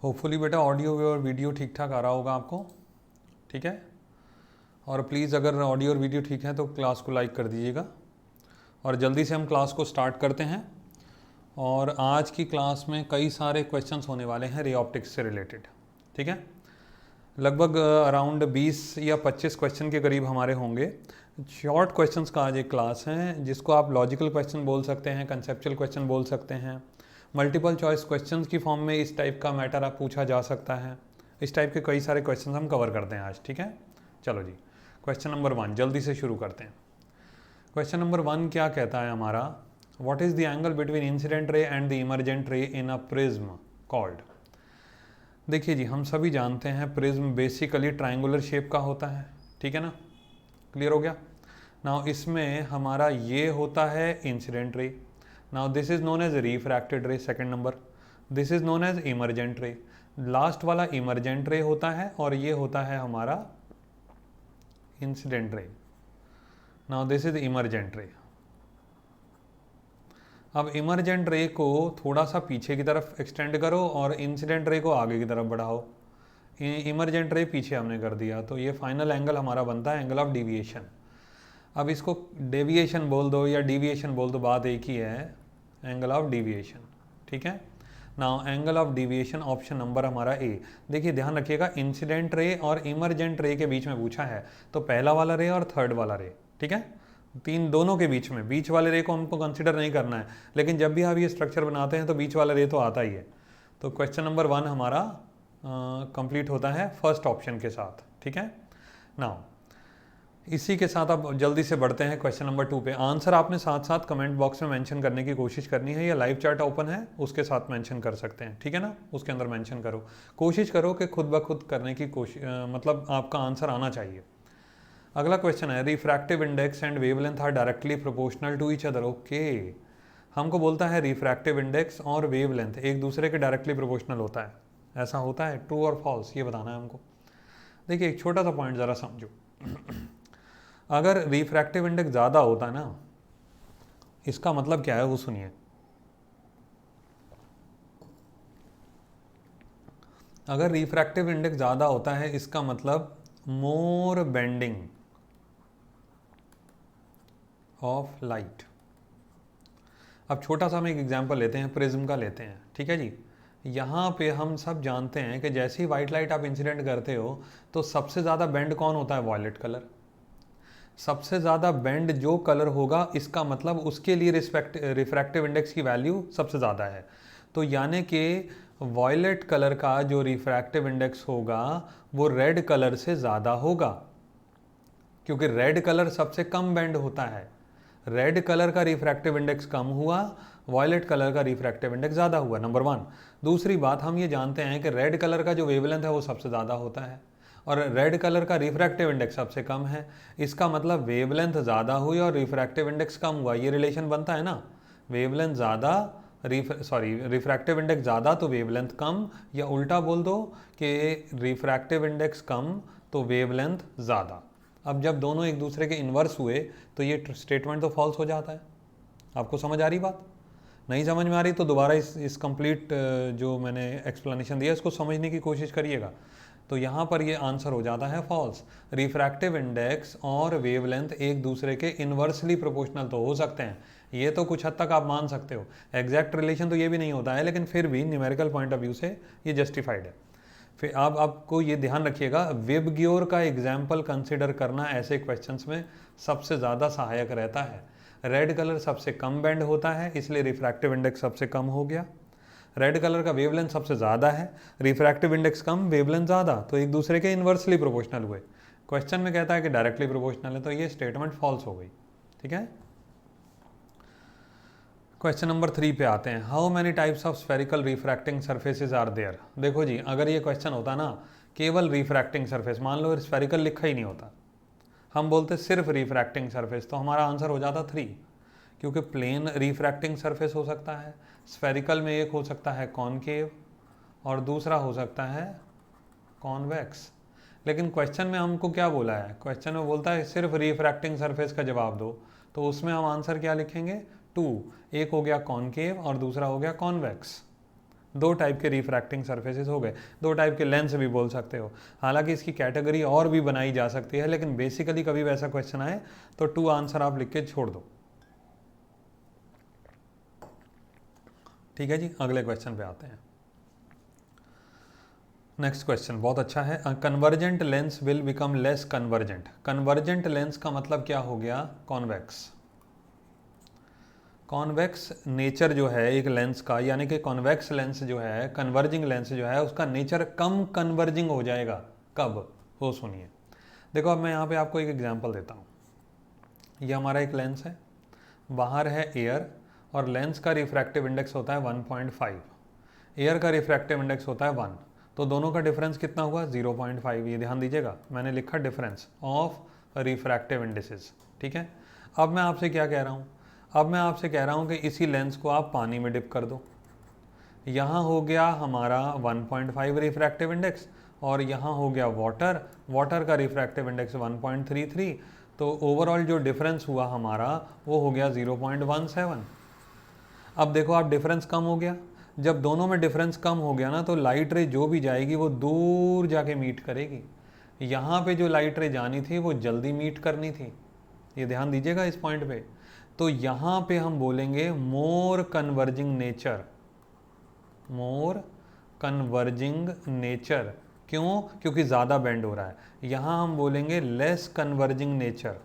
Hopefully बेटा audio और video ठीक ठाक आ रहा होगा आपको, ठीक है। और प्लीज़ अगर ऑडियो और वीडियो ठीक है तो क्लास को लाइक कर दीजिएगा। और जल्दी से हम क्लास को स्टार्ट करते हैं। और आज की क्लास में कई सारे क्वेश्चंस होने वाले हैं रे ऑप्टिक्स से रिलेटेड, ठीक है। लगभग अराउंड 20 या 25 क्वेश्चन के करीब हमारे होंगे। शॉर्ट क्वेश्चंस का आज एक क्लास है, जिसको आप लॉजिकल क्वेश्चन बोल सकते हैं, कंसेप्चुअल क्वेश्चन बोल सकते हैं, मल्टीपल चॉइस क्वेश्चंस की फॉर्म में इस टाइप का मैटर आप पूछा जा सकता है। इस टाइप के कई सारे क्वेश्चन हम कवर करते हैं आज, ठीक है। चलो जी, क्वेश्चन नंबर 1 जल्दी से शुरू करते हैं। क्वेश्चन नंबर 1 क्या कहता है हमारा, what is the angle between incident ray and the emergent रे इन अ प्रिज्म कॉल्ड। देखिए जी, हम सभी जानते हैं प्रिज्म बेसिकली ट्रायंगुलर शेप का होता है, ठीक है ना, क्लियर हो गया। नाउ इसमें हमारा ये होता है incident ray. Now this is known as refracted ray, second number. This is known as emergent ray. Last वाला इमर्जेंट रे होता है और ये होता है हमारा incident ray. Now this is emergent रे। अब इमर्जेंट रे को थोड़ा सा पीछे की तरफ एक्सटेंड करो और इंसिडेंट रे को आगे की तरफ बढ़ाओ। इमर्जेंट रे पीछे हमने कर दिया, तो ये फाइनल एंगल हमारा बनता है एंगल ऑफ डिविएशन। अब इसको डेविएशन बोल दो या डिविएशन बोल दो, बात एक ही है, एंगल ऑफ डिविएशन, ठीक है। Now angle of deviation option number हमारा ए। देखिए ध्यान रखिएगा, इंसिडेंट रे और इमर्जेंट रे के बीच में पूछा है, तो पहला वाला रे और थर्ड वाला रे, ठीक है, तीन दोनों के बीच में, बीच वाले रे को हमको कंसिडर नहीं करना है, लेकिन जब भी आप ये स्ट्रक्चर बनाते हैं तो बीच वाला रे तो आता ही है। तो क्वेश्चन नंबर 1 हमारा कंप्लीट होता है फर्स्ट ऑप्शन के साथ, ठीक है। नाउ इसी के साथ आप जल्दी से बढ़ते हैं क्वेश्चन नंबर 2 पे। आंसर आपने साथ साथ कमेंट बॉक्स में मेंशन करने की कोशिश करनी है, या लाइव चैट ओपन है उसके साथ मेंशन कर सकते हैं, ठीक है ना, उसके अंदर मेंशन करो। कोशिश करो कि खुद ब खुद करने की कोशिश, मतलब आपका आंसर आना चाहिए। अगला क्वेश्चन है, refractive index and wavelength are directly proportional to each other. Okay, हमको बोलता है रिफ्रैक्टिव इंडेक्स और वेवलेंथ एक दूसरे के डायरेक्टली प्रोपोर्शनल होता है, ऐसा होता है, ट्रू और फॉल्स, ये बताना है हमको। देखिए एक छोटा सा पॉइंट ज़रा समझो। अगर रिफ्रैक्टिव इंडेक्स ज़्यादा होता है ना, इसका मतलब क्या है वो सुनिए। अगर रिफ्रैक्टिव इंडेक्स ज़्यादा होता है, इसका मतलब मोर बेंडिंग ऑफ लाइट। अब छोटा सा हम एक एग्जांपल लेते हैं, प्रिज्म का लेते हैं, ठीक है जी। यहाँ पे हम सब जानते हैं कि जैसे ही वाइट लाइट आप इंसिडेंट करते हो तो सबसे ज़्यादा बेंड कौन होता है, वॉयलेट कलर। सबसे ज़्यादा बेंड जो कलर होगा, इसका मतलब उसके लिए रिफ्रैक्टिव इंडेक्स की वैल्यू सबसे ज़्यादा है। तो यानी कि वॉयलेट कलर का जो रिफ्रैक्टिव इंडेक्स होगा वो रेड कलर से ज़्यादा होगा, क्योंकि रेड कलर सबसे कम बेंड होता है। रेड कलर का रिफ्रैक्टिव इंडेक्स कम हुआ, वॉयलेट कलर का रिफ्रैक्टिव इंडेक्स ज़्यादा हुआ, नंबर 1। दूसरी बात, हम ये जानते हैं कि रेड कलर का जो वेवलेंथ है वो सबसे ज़्यादा होता है और रेड कलर का रिफ्रैक्टिव इंडेक्स सबसे कम है। इसका मतलब वेवलेंथ ज़्यादा हुई और रिफ्रैक्टिव इंडेक्स कम हुआ, ये रिलेशन बनता है ना। वेवलेंथ ज़्यादा, रिफ्रैक्टिव इंडेक्स ज़्यादा तो वेवलेंथ कम, या उल्टा बोल दो कि रिफ्रैक्टिव इंडेक्स कम तो वेवलेंथ ज़्यादा। अब जब दोनों एक दूसरे के इन्वर्स हुए तो ये स्टेटमेंट तो फॉल्स हो जाता है। आपको समझ आ रही बात? नहीं समझ में आ रही तो दोबारा इस कंप्लीट जो मैंने एक्सप्लेनेशन दिया इसको समझने की कोशिश करिएगा। तो यहाँ पर ये आंसर हो जाता है फॉल्स। रिफ्रैक्टिव इंडेक्स और वेवलेंथ एक दूसरे के इन्वर्सली प्रोपोर्शनल तो हो सकते हैं, ये तो कुछ हद तक आप मान सकते हो। एग्जैक्ट रिलेशन तो ये भी नहीं होता है, लेकिन फिर भी न्यूमेरिकल पॉइंट ऑफ व्यू से ये जस्टिफाइड है। फिर आप आपको ये ध्यान रखिएगा, विबग्योर का एग्जाम्पल कंसिडर करना ऐसे क्वेश्चंस में सबसे ज़्यादा सहायक रहता है। रेड कलर सबसे कम बेंड होता है, इसलिए रिफ्रैक्टिव इंडेक्स सबसे कम हो गया। रेड कलर का वेवलेंथ सबसे ज़्यादा है, रिफ्रैक्टिव इंडेक्स कम, वेवलेंथ ज़्यादा, तो एक दूसरे के इन्वर्सली प्रोपोर्शनल हुए। क्वेश्चन में कहता है कि डायरेक्टली प्रोपोर्शनल है, तो ये स्टेटमेंट फॉल्स हो गई, ठीक है। क्वेश्चन नंबर 3 पे आते हैं, how many types of spherical refracting surfaces are there. देखो जी, अगर ये क्वेश्चन होता ना केवल रिफ्रैक्टिंग सरफेस, मान लो स्फेरिकल लिखा ही नहीं होता, हम बोलते सिर्फ रिफ्रैक्टिंग सरफेस, तो हमारा आंसर हो जाता 3, क्योंकि प्लेन रिफ्रैक्टिंग सरफेस हो सकता है, स्फेरिकल में एक हो सकता है कॉनकेव और दूसरा हो सकता है कॉन्वेक्स। लेकिन क्वेश्चन में हमको क्या बोला है, क्वेश्चन में बोलता है सिर्फ रिफ्रैक्टिंग सरफेस का जवाब दो, तो उसमें हम आंसर क्या लिखेंगे, 2। एक हो गया कॉनकेव और दूसरा हो गया कॉन्वेक्स, दो टाइप के रिफ्रैक्टिंग सरफेसेस हो गए, दो टाइप के लेंस भी बोल सकते हो। हालांकि इसकी कैटेगरी और भी बनाई जा सकती है, लेकिन बेसिकली कभी वैसा क्वेश्चन आए तो 2 आंसर आप लिख के छोड़ दो। ठीक है जी, अगले क्वेश्चन पे आते हैं। नेक्स्ट क्वेश्चन बहुत अच्छा है। Convergent lens will become less convergent. Convergent lens का मतलब क्या हो गया? कॉन्वेक्स। कॉन्वेक्स नेचर जो है एक लेंस का, यानी कि कॉन्वेक्स लेंस जो है, कन्वर्जिंग लेंस जो है, उसका नेचर कम कन्वर्जिंग हो जाएगा। कब? वो सुनिए। देखो अब मैं यहाँ पे आपको एक एग्जांपल देता हूँ। ये हमारा एक लेंस है, बाहर है एयर, और लेंस का रिफ्रैक्टिव इंडेक्स होता है 1.5, एयर का रिफ्रैक्टिव इंडेक्स होता है 1, तो दोनों का डिफरेंस कितना हुआ? 0.5। ये ध्यान दीजिएगा, मैंने लिखा डिफरेंस ऑफ रिफ्रैक्टिव इंडिसेस। ठीक है, अब मैं आपसे क्या कह रहा हूँ? अब मैं आपसे कह रहा हूँ कि इसी लेंस को आप पानी में डिप कर दो। यहाँ हो गया हमारा 1.5 रिफ्रैक्टिव इंडेक्स, और यहाँ हो गया वाटर, वाटर का रिफ्रैक्टिव इंडेक्स 1.33, तो ओवरऑल जो डिफरेंस हुआ हमारा वो हो गया 0.17। अब देखो आप, डिफरेंस कम हो गया। जब दोनों में डिफरेंस कम हो गया ना, तो लाइट रे जो भी जाएगी वो दूर जाके मीट करेगी। यहाँ पे जो लाइट रे जानी थी वो जल्दी मीट करनी थी। ये ध्यान दीजिएगा इस पॉइंट पे। तो यहाँ पे हम बोलेंगे मोर कन्वर्जिंग नेचर, मोर कन्वर्जिंग नेचर। क्यों? क्योंकि ज़्यादा बेंड हो रहा है। यहाँ हम बोलेंगे लेस कन्वर्जिंग नेचर।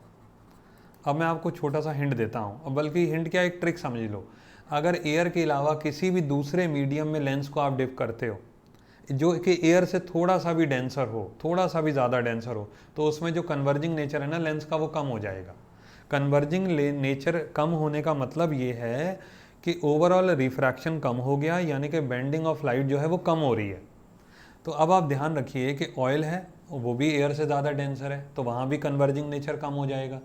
अब मैं आपको छोटा सा हिंट देता हूँ, बल्कि हिंट क्या, एक ट्रिक समझ लो। अगर एयर के अलावा किसी भी दूसरे मीडियम में लेंस को आप डिप करते हो जो कि एयर से थोड़ा सा भी डेंसर हो, थोड़ा सा भी ज़्यादा डेंसर हो, तो उसमें जो कन्वर्जिंग नेचर है ना लेंस का, वो कम हो जाएगा। कन्वर्जिंग नेचर कम होने का मतलब ये है कि ओवरऑल रिफ्रैक्शन कम हो गया, यानी कि बेंडिंग ऑफ लाइट जो है वो कम हो रही है। तो अब आप ध्यान रखिए कि ऑयल है वो भी एयर से ज़्यादा डेंसर है, तो वहाँ भी कन्वर्जिंग नेचर कम हो जाएगा।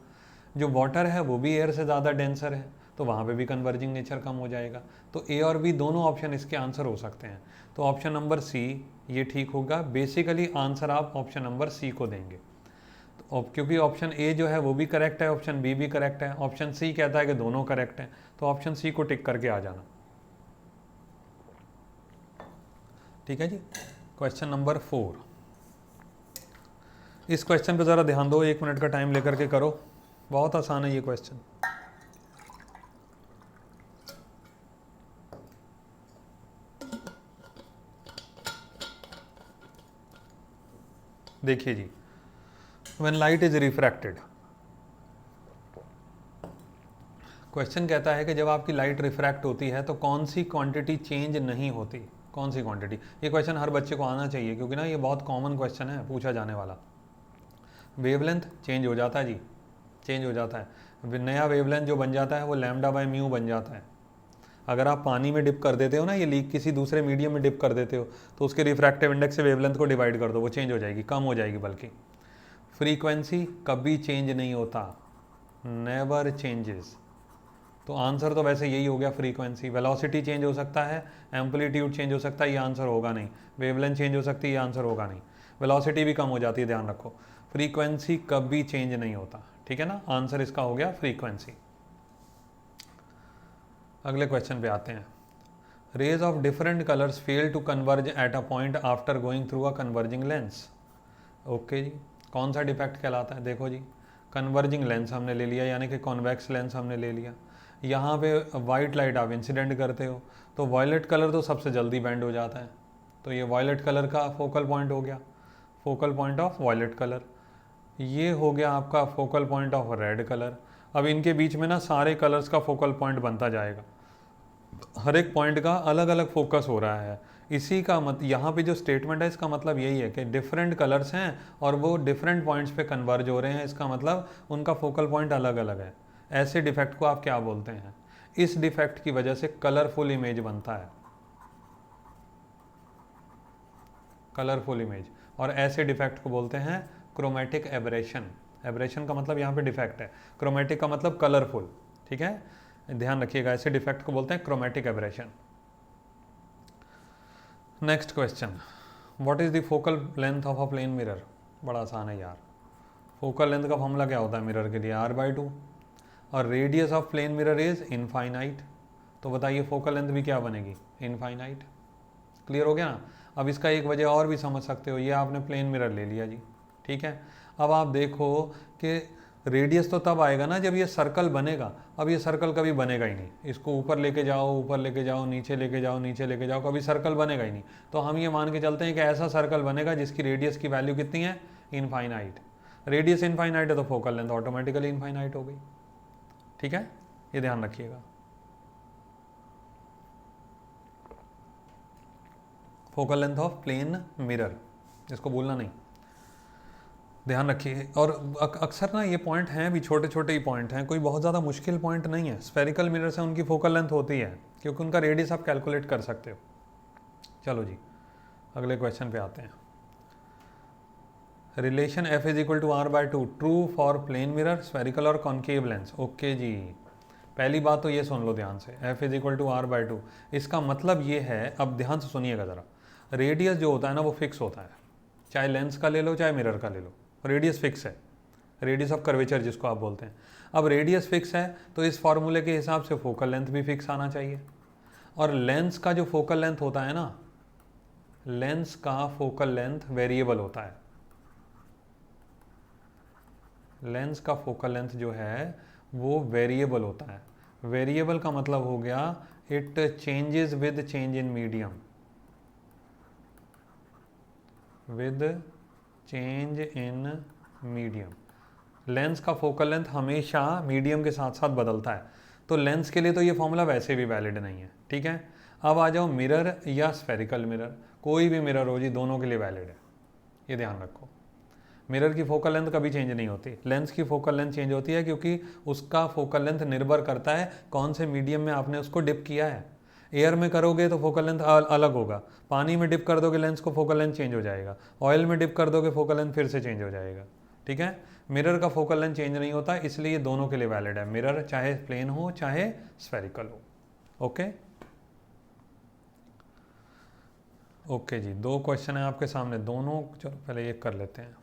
जो वाटर है वो भी एयर से ज़्यादा डेंसर है, तो वहाँ पे भी कन्वर्जिंग नेचर कम हो जाएगा। तो ए और बी दोनों ऑप्शन इसके आंसर हो सकते हैं। तो ऑप्शन नंबर सी ये ठीक होगा। बेसिकली आंसर आप ऑप्शन नंबर सी को देंगे, तो क्योंकि ऑप्शन ए जो है वो भी करेक्ट है, ऑप्शन बी भी करेक्ट है, ऑप्शन सी कहता है कि दोनों करेक्ट हैं, तो ऑप्शन सी को टिक करके आ जाना। ठीक है जी। Question number 4। इस क्वेश्चन पे ज़रा ध्यान दो, 1 मिनट का टाइम लेकर के करो, बहुत आसान है ये क्वेश्चन। देखिए जी, when light is refracted, question कहता है कि जब आपकी लाइट रिफ्रैक्ट होती है तो कौन सी क्वांटिटी चेंज नहीं होती? कौन सी क्वांटिटी? ये क्वेश्चन हर बच्चे को आना चाहिए, क्योंकि ना ये बहुत कॉमन क्वेश्चन है, पूछा जाने वाला। वेवलेंथ चेंज हो जाता है जी, चेंज हो जाता है। नया वेवलेंथ जो बन जाता है वो लैम्डा बाय म्यू बन जाता है। अगर आप पानी में डिप कर देते हो ना, ये लीक किसी दूसरे मीडियम में डिप कर देते हो, तो उसके रिफ्रैक्टिव इंडेक्स से वेवलेंथ को डिवाइड कर दो, वो चेंज हो जाएगी, कम हो जाएगी। बल्कि फ्रीक्वेंसी कभी चेंज नहीं होता, नेवर चेंजेस। तो आंसर तो वैसे यही हो गया, फ्रीक्वेंसी। वेलोसिटी चेंज हो सकता है, एम्पलीट्यूड चेंज हो सकता है, ये आंसर होगा नहीं। वेवलेंथ चेंज हो सकती है, ये आंसर होगा नहीं। वेलोसिटी भी कम हो जाती है, ध्यान रखो। फ्रीक्वेंसी कभी चेंज नहीं होता, ठीक है ना। आंसर इसका हो गया फ्रीक्वेंसी। अगले क्वेश्चन पे आते हैं। Rays of different colours fail to converge at a point after going through a converging lens. Okay जी, कौन सा डिफेक्ट कहलाता है? देखो जी, कन्वर्जिंग लेंस हमने ले लिया, यानी कि कॉन्वेक्स लेंस हमने ले लिया। यहाँ पे वाइट लाइट आप इंसिडेंट करते हो, तो वायलेट कलर तो सबसे जल्दी बेंड हो जाता है, तो ये वायलेट कलर का फोकल पॉइंट हो गया, focal point of violet colour. ये हो गया आपका focal point of red colour. अब इनके बीच में ना सारे कलर्स का फोकल पॉइंट बनता जाएगा, हर एक पॉइंट का अलग अलग फोकस हो रहा है। इसी का यहाँ पे जो स्टेटमेंट है इसका मतलब यही है कि डिफरेंट कलर्स हैं और वो डिफरेंट पॉइंट्स पे कन्वर्ज हो रहे हैं, इसका मतलब उनका फोकल पॉइंट अलग अलग है। ऐसे डिफेक्ट को आप क्या बोलते हैं? इस डिफेक्ट की वजह से कलरफुल इमेज बनता है, कलरफुल इमेज। और ऐसे डिफेक्ट को बोलते हैं क्रोमेटिक एबरेशन। एबरेशन का मतलब यहाँ पे डिफेक्ट है, क्रोमेटिक का मतलब कलरफुल, ठीक है, ध्यान रखिएगा। ऐसे डिफेक्ट को बोलते हैं chromatic aberration. Next question, what is the focal length of a plane mirror? बड़ा आसान है यार। फोकल लेंथ का फॉर्मूला क्या होता है मिरर के लिए? r/2, और radius of plane mirror is infinite. तो बताइए फोकल लेंथ भी क्या बनेगी? इनफाइनाइट। क्लियर हो गया ना। अब इसका एक वजह और भी समझ सकते हो, ये आपने प्लेन मिरर ले लिया जी, ठीक है। अब आप देखो कि रेडियस तो तब आएगा ना जब ये सर्कल बनेगा। अब ये सर्कल कभी बनेगा ही नहीं, इसको ऊपर लेके जाओ, नीचे लेके जाओ, कभी सर्कल बनेगा ही नहीं। तो हम ये मान के चलते हैं कि ऐसा सर्कल बनेगा जिसकी रेडियस की वैल्यू कितनी है, इनफाइनाइट। रेडियस इनफाइनाइट है तो फोकल लेंथ ऑटोमेटिकली इनफाइनाइट हो गई, ठीक है, ये ध्यान रखिएगा। Focal length of plane mirror, इसको भूलना नहीं, ध्यान रखिए। और अक्सर ना ये पॉइंट हैं भी छोटे छोटे ही पॉइंट हैं, कोई बहुत ज़्यादा मुश्किल पॉइंट नहीं है। स्फेरिकल मिरर से उनकी फोकल लेंथ होती है क्योंकि उनका रेडियस आप कैलकुलेट कर सकते हो। चलो जी अगले क्वेश्चन पे आते हैं। Relation f is equal to r/2 true for plane mirror, spherical और कॉन्केव लेंस। ओके जी, पहली बात तो ये सुन लो ध्यान से, f is equal to r/2 इसका मतलब ये है, अब ध्यान से सुनिएगा ज़रा, रेडियस जो होता है ना वो फिक्स होता है, चाहे लेंस का ले लो चाहे मिरर का ले लो, रेडियस फिक्स है, रेडियस ऑफ कर्वेचर जिसको आप बोलते हैं। अब रेडियस फिक्स है तो इस फॉर्मूले के हिसाब से फोकल लेंथ भी फिक्स आना चाहिए। और लेंस का जो फोकल लेंथ होता है ना, लेंस का फोकल लेंथ वेरिएबल होता है। लेंस का फोकल लेंथ जो है वो वेरिएबल होता है। वेरिएबल का मतलब हो गया it changes with change in medium, with change in medium. Lens का फोकल लेंथ हमेशा मीडियम के साथ साथ बदलता है, तो लेंस के लिए तो ये फॉर्मूला वैसे भी वैलिड नहीं है, ठीक है। अब आ जाओ मिरर या स्फेरिकल मिरर, कोई भी मिरर हो जी, दोनों के लिए वैलिड है, ये ध्यान रखो। मिरर की फोकल लेंथ कभी चेंज नहीं होती, लेंस की फोकल लेंथ चेंज होती है क्योंकि उसका फोकल लेंथ निर्भर करता है कौन से मीडियम में आपने उसको डिप किया है। एयर में करोगे तो फोकल लेंथ अलग होगा, पानी में डिप कर दोगे लेंस को फोकल लेंथ चेंज हो जाएगा, ऑयल में डिप कर दोगे फोकल लेंथ फिर से चेंज हो जाएगा, ठीक है। मिरर का फोकल लेंथ चेंज नहीं होता, इसलिए दोनों के लिए वैलिड है, मिरर चाहे प्लेन हो चाहे स्फेरिकल हो। ओके ओके जी, दो क्वेश्चन है आपके सामने, दोनों चलो पहले एक कर लेते हैं।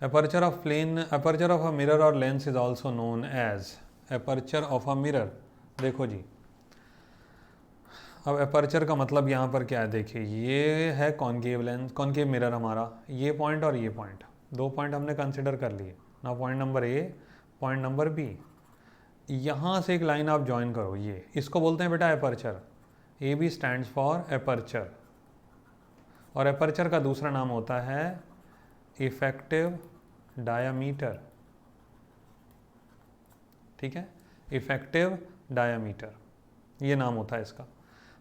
Aperture of plane, aperture of a mirror or lens is also known as aperture of a mirror। देखो जी, अब aperture का मतलब यहाँ पर क्या है, देखिए ये है कॉन्केव लेंस, कॉन्केव मिरर हमारा, ये पॉइंट और ये पॉइंट, दो पॉइंट हमने कंसिडर कर लिए ना, point number A, point number B. यहाँ से एक लाइन आप ज्वाइन करो, ये इसको बोलते हैं बेटा aperture. A B stands for aperture, और एपर्चर का दूसरा नाम होता है इफेक्टिव डायामीटर, ठीक है, इफेक्टिव डायामीटर ये नाम होता है इसका।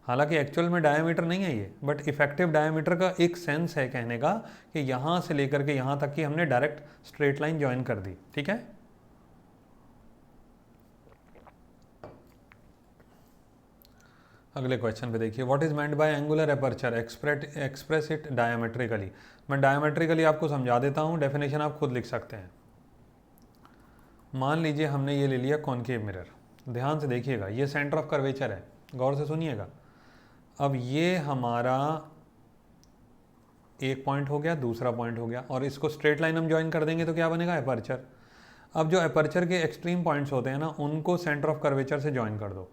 हालांकि एक्चुअल में डायामीटर नहीं है ये, बट इफेक्टिव डायामीटर का एक सेंस है कहने का कि यहाँ से लेकर के यहाँ तक की हमने डायरेक्ट स्ट्रेट लाइन ज्वाइन कर दी, ठीक है। अगले क्वेश्चन पे देखिए, what is meant by angular aperture, express it diametrically. मैं डायमेट्रिकली आपको समझा देता हूँ, डेफिनेशन आप खुद लिख सकते हैं। मान लीजिए हमने ये ले लिया कॉन्केव मिरर, ध्यान से देखिएगा, ये सेंटर ऑफ कर्वेचर है, गौर से सुनिएगा। अब ये हमारा एक पॉइंट हो गया, दूसरा पॉइंट हो गया, और इसको स्ट्रेट लाइन हम ज्वाइन कर देंगे तो क्या बनेगा, एपर्चर। अब जो एपर्चर के एक्सट्रीम पॉइंट्स होते हैं ना, उनको सेंटर ऑफ कर्वेचर से ज्वाइन कर दो,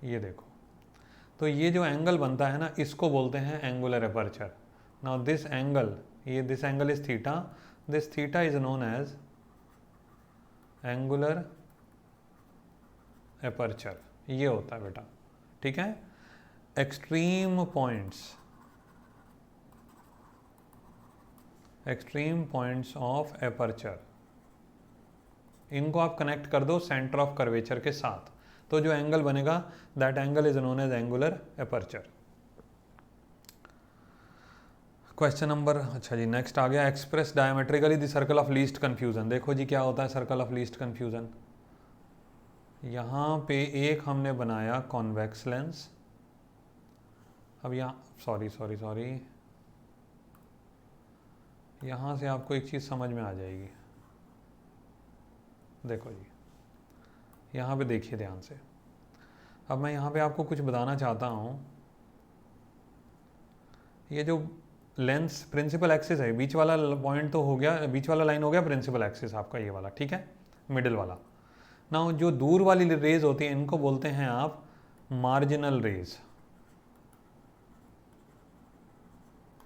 ये देखो, तो ये जो एंगल बनता है ना, इसको बोलते हैं angular aperture. Now this angle, ये this angle is theta, this theta is known as angular aperture, ये होता है बेटा, ठीक है। एक्सट्रीम पॉइंट्स ऑफ एपर्चर, इनको आप कनेक्ट कर दो सेंटर ऑफ कर्वेचर के साथ, तो जो एंगल बनेगा that angle is known as angular aperture. Question number, अच्छा जी नेक्स्ट आ गया, express diametrically the circle of least confusion. देखो जी क्या होता है सर्कल ऑफ लीस्ट कंफ्यूजन, यहाँ पे एक हमने बनाया कॉन्वेक्स लेंस, अब यहाँ सॉरी यहाँ से आपको एक चीज़ समझ में आ जाएगी। देखो जी यहाँ पे देखिए ध्यान से, अब मैं यहाँ पे आपको कुछ बताना चाहता हूँ। ये जो लेंस प्रिंसिपल एक्सिस है, बीच वाला पॉइंट तो हो गया, बीच वाला लाइन हो गया प्रिंसिपल एक्सिस आपका ये वाला, ठीक है, मिडिल वाला। ना जो दूर वाली रेज होती है इनको बोलते हैं आप मार्जिनल रेज,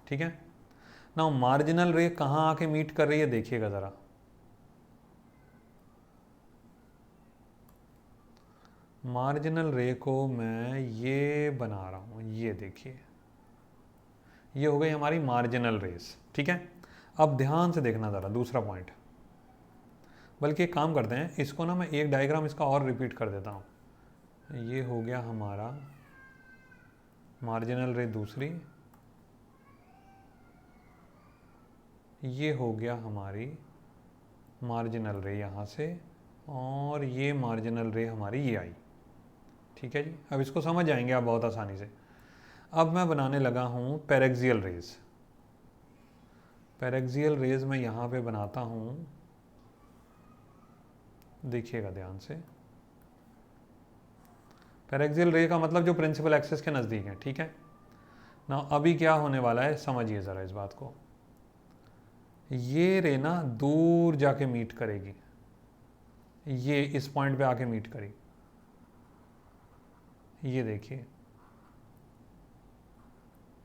ठीक है ना। मार्जिनल रे कहाँ आके मीट कर रही है देखिएगा ज़रा, मार्जिनल रे को मैं ये बना रहा हूँ, ये देखिए, ये हो गई हमारी मार्जिनल रेस, ठीक है। अब ध्यान से देखना ज़रा दूसरा पॉइंट, बल्कि एक काम करते हैं, इसको ना मैं एक डायग्राम इसका और रिपीट कर देता हूँ। ये हो गया हमारा मार्जिनल रे दूसरी, ये हो गया हमारी मार्जिनल रे यहाँ से, और ये मार्जिनल रे हमारी ये आई, ठीक है जी। अब इसको समझ जाएंगे आप बहुत आसानी से। अब मैं बनाने लगा हूँ पैरेक्सियल रेज। पैरेक्सियल रेज मैं यहाँ पे बनाता हूँ, देखिएगा ध्यान से। पैरेक्सियल रे का मतलब जो प्रिंसिपल एक्सिस के नज़दीक है, ठीक है ना। अभी क्या होने वाला है समझिए ज़रा इस बात को, ये रे ना दूर जाके मीट करेगी, ये इस पॉइंट पे आके मीट करी, ये देखिए,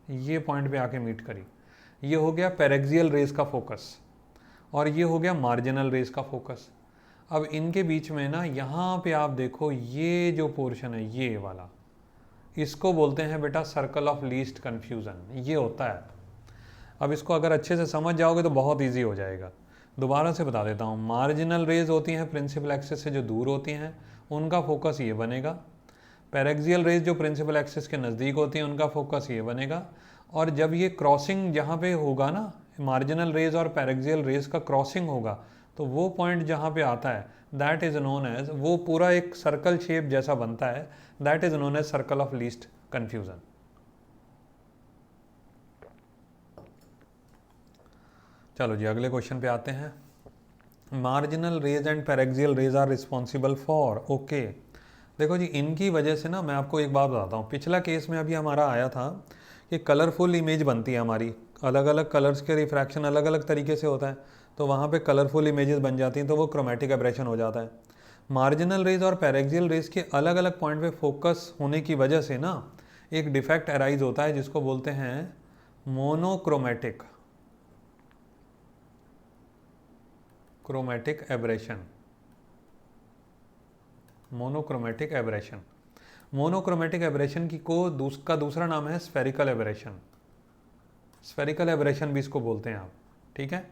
ये पॉइंट पे आके मीट करी। ये हो गया पैरेक्सियल रेज का फोकस, और ये हो गया मार्जिनल रेज का फोकस। अब इनके बीच में ना यहाँ पे आप देखो, ये जो पोर्शन है ये वाला, इसको बोलते हैं बेटा सर्कल ऑफ लीस्ट कन्फ्यूज़न, ये होता है। अब इसको अगर अच्छे से समझ जाओगे तो बहुत इजी हो जाएगा। दोबारा से बता देता हूँ, मार्जिनल रेज होती हैं प्रिंसिपल एक्सिस से जो दूर होती हैं, उनका फोकस ये बनेगा। पैरेक्सियल रेज जो प्रिंसिपल एक्सिस के नज़दीक होती हैं, उनका फोकस ये बनेगा। और जब ये क्रॉसिंग जहाँ पे होगा ना, मार्जिनल रेज और पैरेक्सियल रेज का क्रॉसिंग होगा, तो वो पॉइंट जहाँ पे आता है दैट इज़ नोन एज, वो पूरा एक सर्कल शेप जैसा बनता है, that is known as circle of least confusion. चलो जी अगले क्वेश्चन पे आते हैं। Marginal rays and paraxial rays are responsible for, okay. देखो जी, इनकी वजह से ना मैं आपको एक बात बताता हूँ। पिछला केस में अभी हमारा आया था कि कलरफुल इमेज बनती है हमारी, अलग अलग कलर्स के रिफ्रैक्शन अलग अलग तरीके से होता है, तो वहाँ पे कलरफुल इमेजेस बन जाती हैं, तो वो क्रोमेटिक एब्रेशन हो जाता है। मार्जिनल रेज और पैरेक्सियल रेज के अलग अलग पॉइंट पे फोकस होने की वजह से ना एक डिफेक्ट अराइज होता है, जिसको बोलते हैं monochromatic chromatic aberration. Monochromatic aberration, monochromatic aberration की का दूसरा नाम है स्फेरिकल एब्रेशन। स्फेरिकल एब्रेशन भी इसको बोलते हैं आप, ठीक है,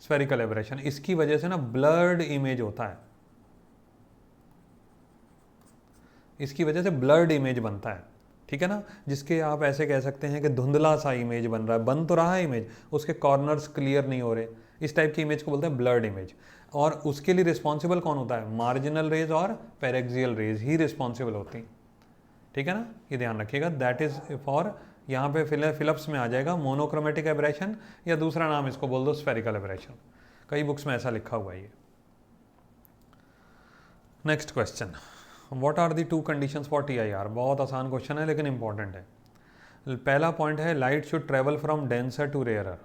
स्फेरिकल एब्रेशन। इसकी वजह से ना ब्लर्ड इमेज होता है, इसकी वजह से ब्लर्ड इमेज बनता है, ठीक है ना, जिसके आप ऐसे कह सकते हैं कि धुंधला सा इमेज बन रहा है, बन तो रहा है इमेज, उसके कॉर्नर्स क्लियर नहीं हो रहे, इस टाइप की इमेज को बोलते हैं ब्लर्ड इमेज। और उसके लिए रिस्पॉन्सिबल कौन होता है? मार्जिनल रेज और पैरेक्सियल रेज ही रिस्पॉन्सिबल होती हैं, ठीक है ना, ये ध्यान रखिएगा। दैट इज फॉर, यहाँ पे फिलिप्स में आ जाएगा मोनोक्रोमेटिक एब्रेशन, या दूसरा नाम इसको बोल दो स्फेरिकल एब्रेशन, कई बुक्स में ऐसा लिखा हुआ है ये। Next question, what are the two conditions for TIR? बहुत आसान क्वेश्चन है लेकिन इंपॉर्टेंट है। पहला पॉइंट है light should travel from denser to rarer,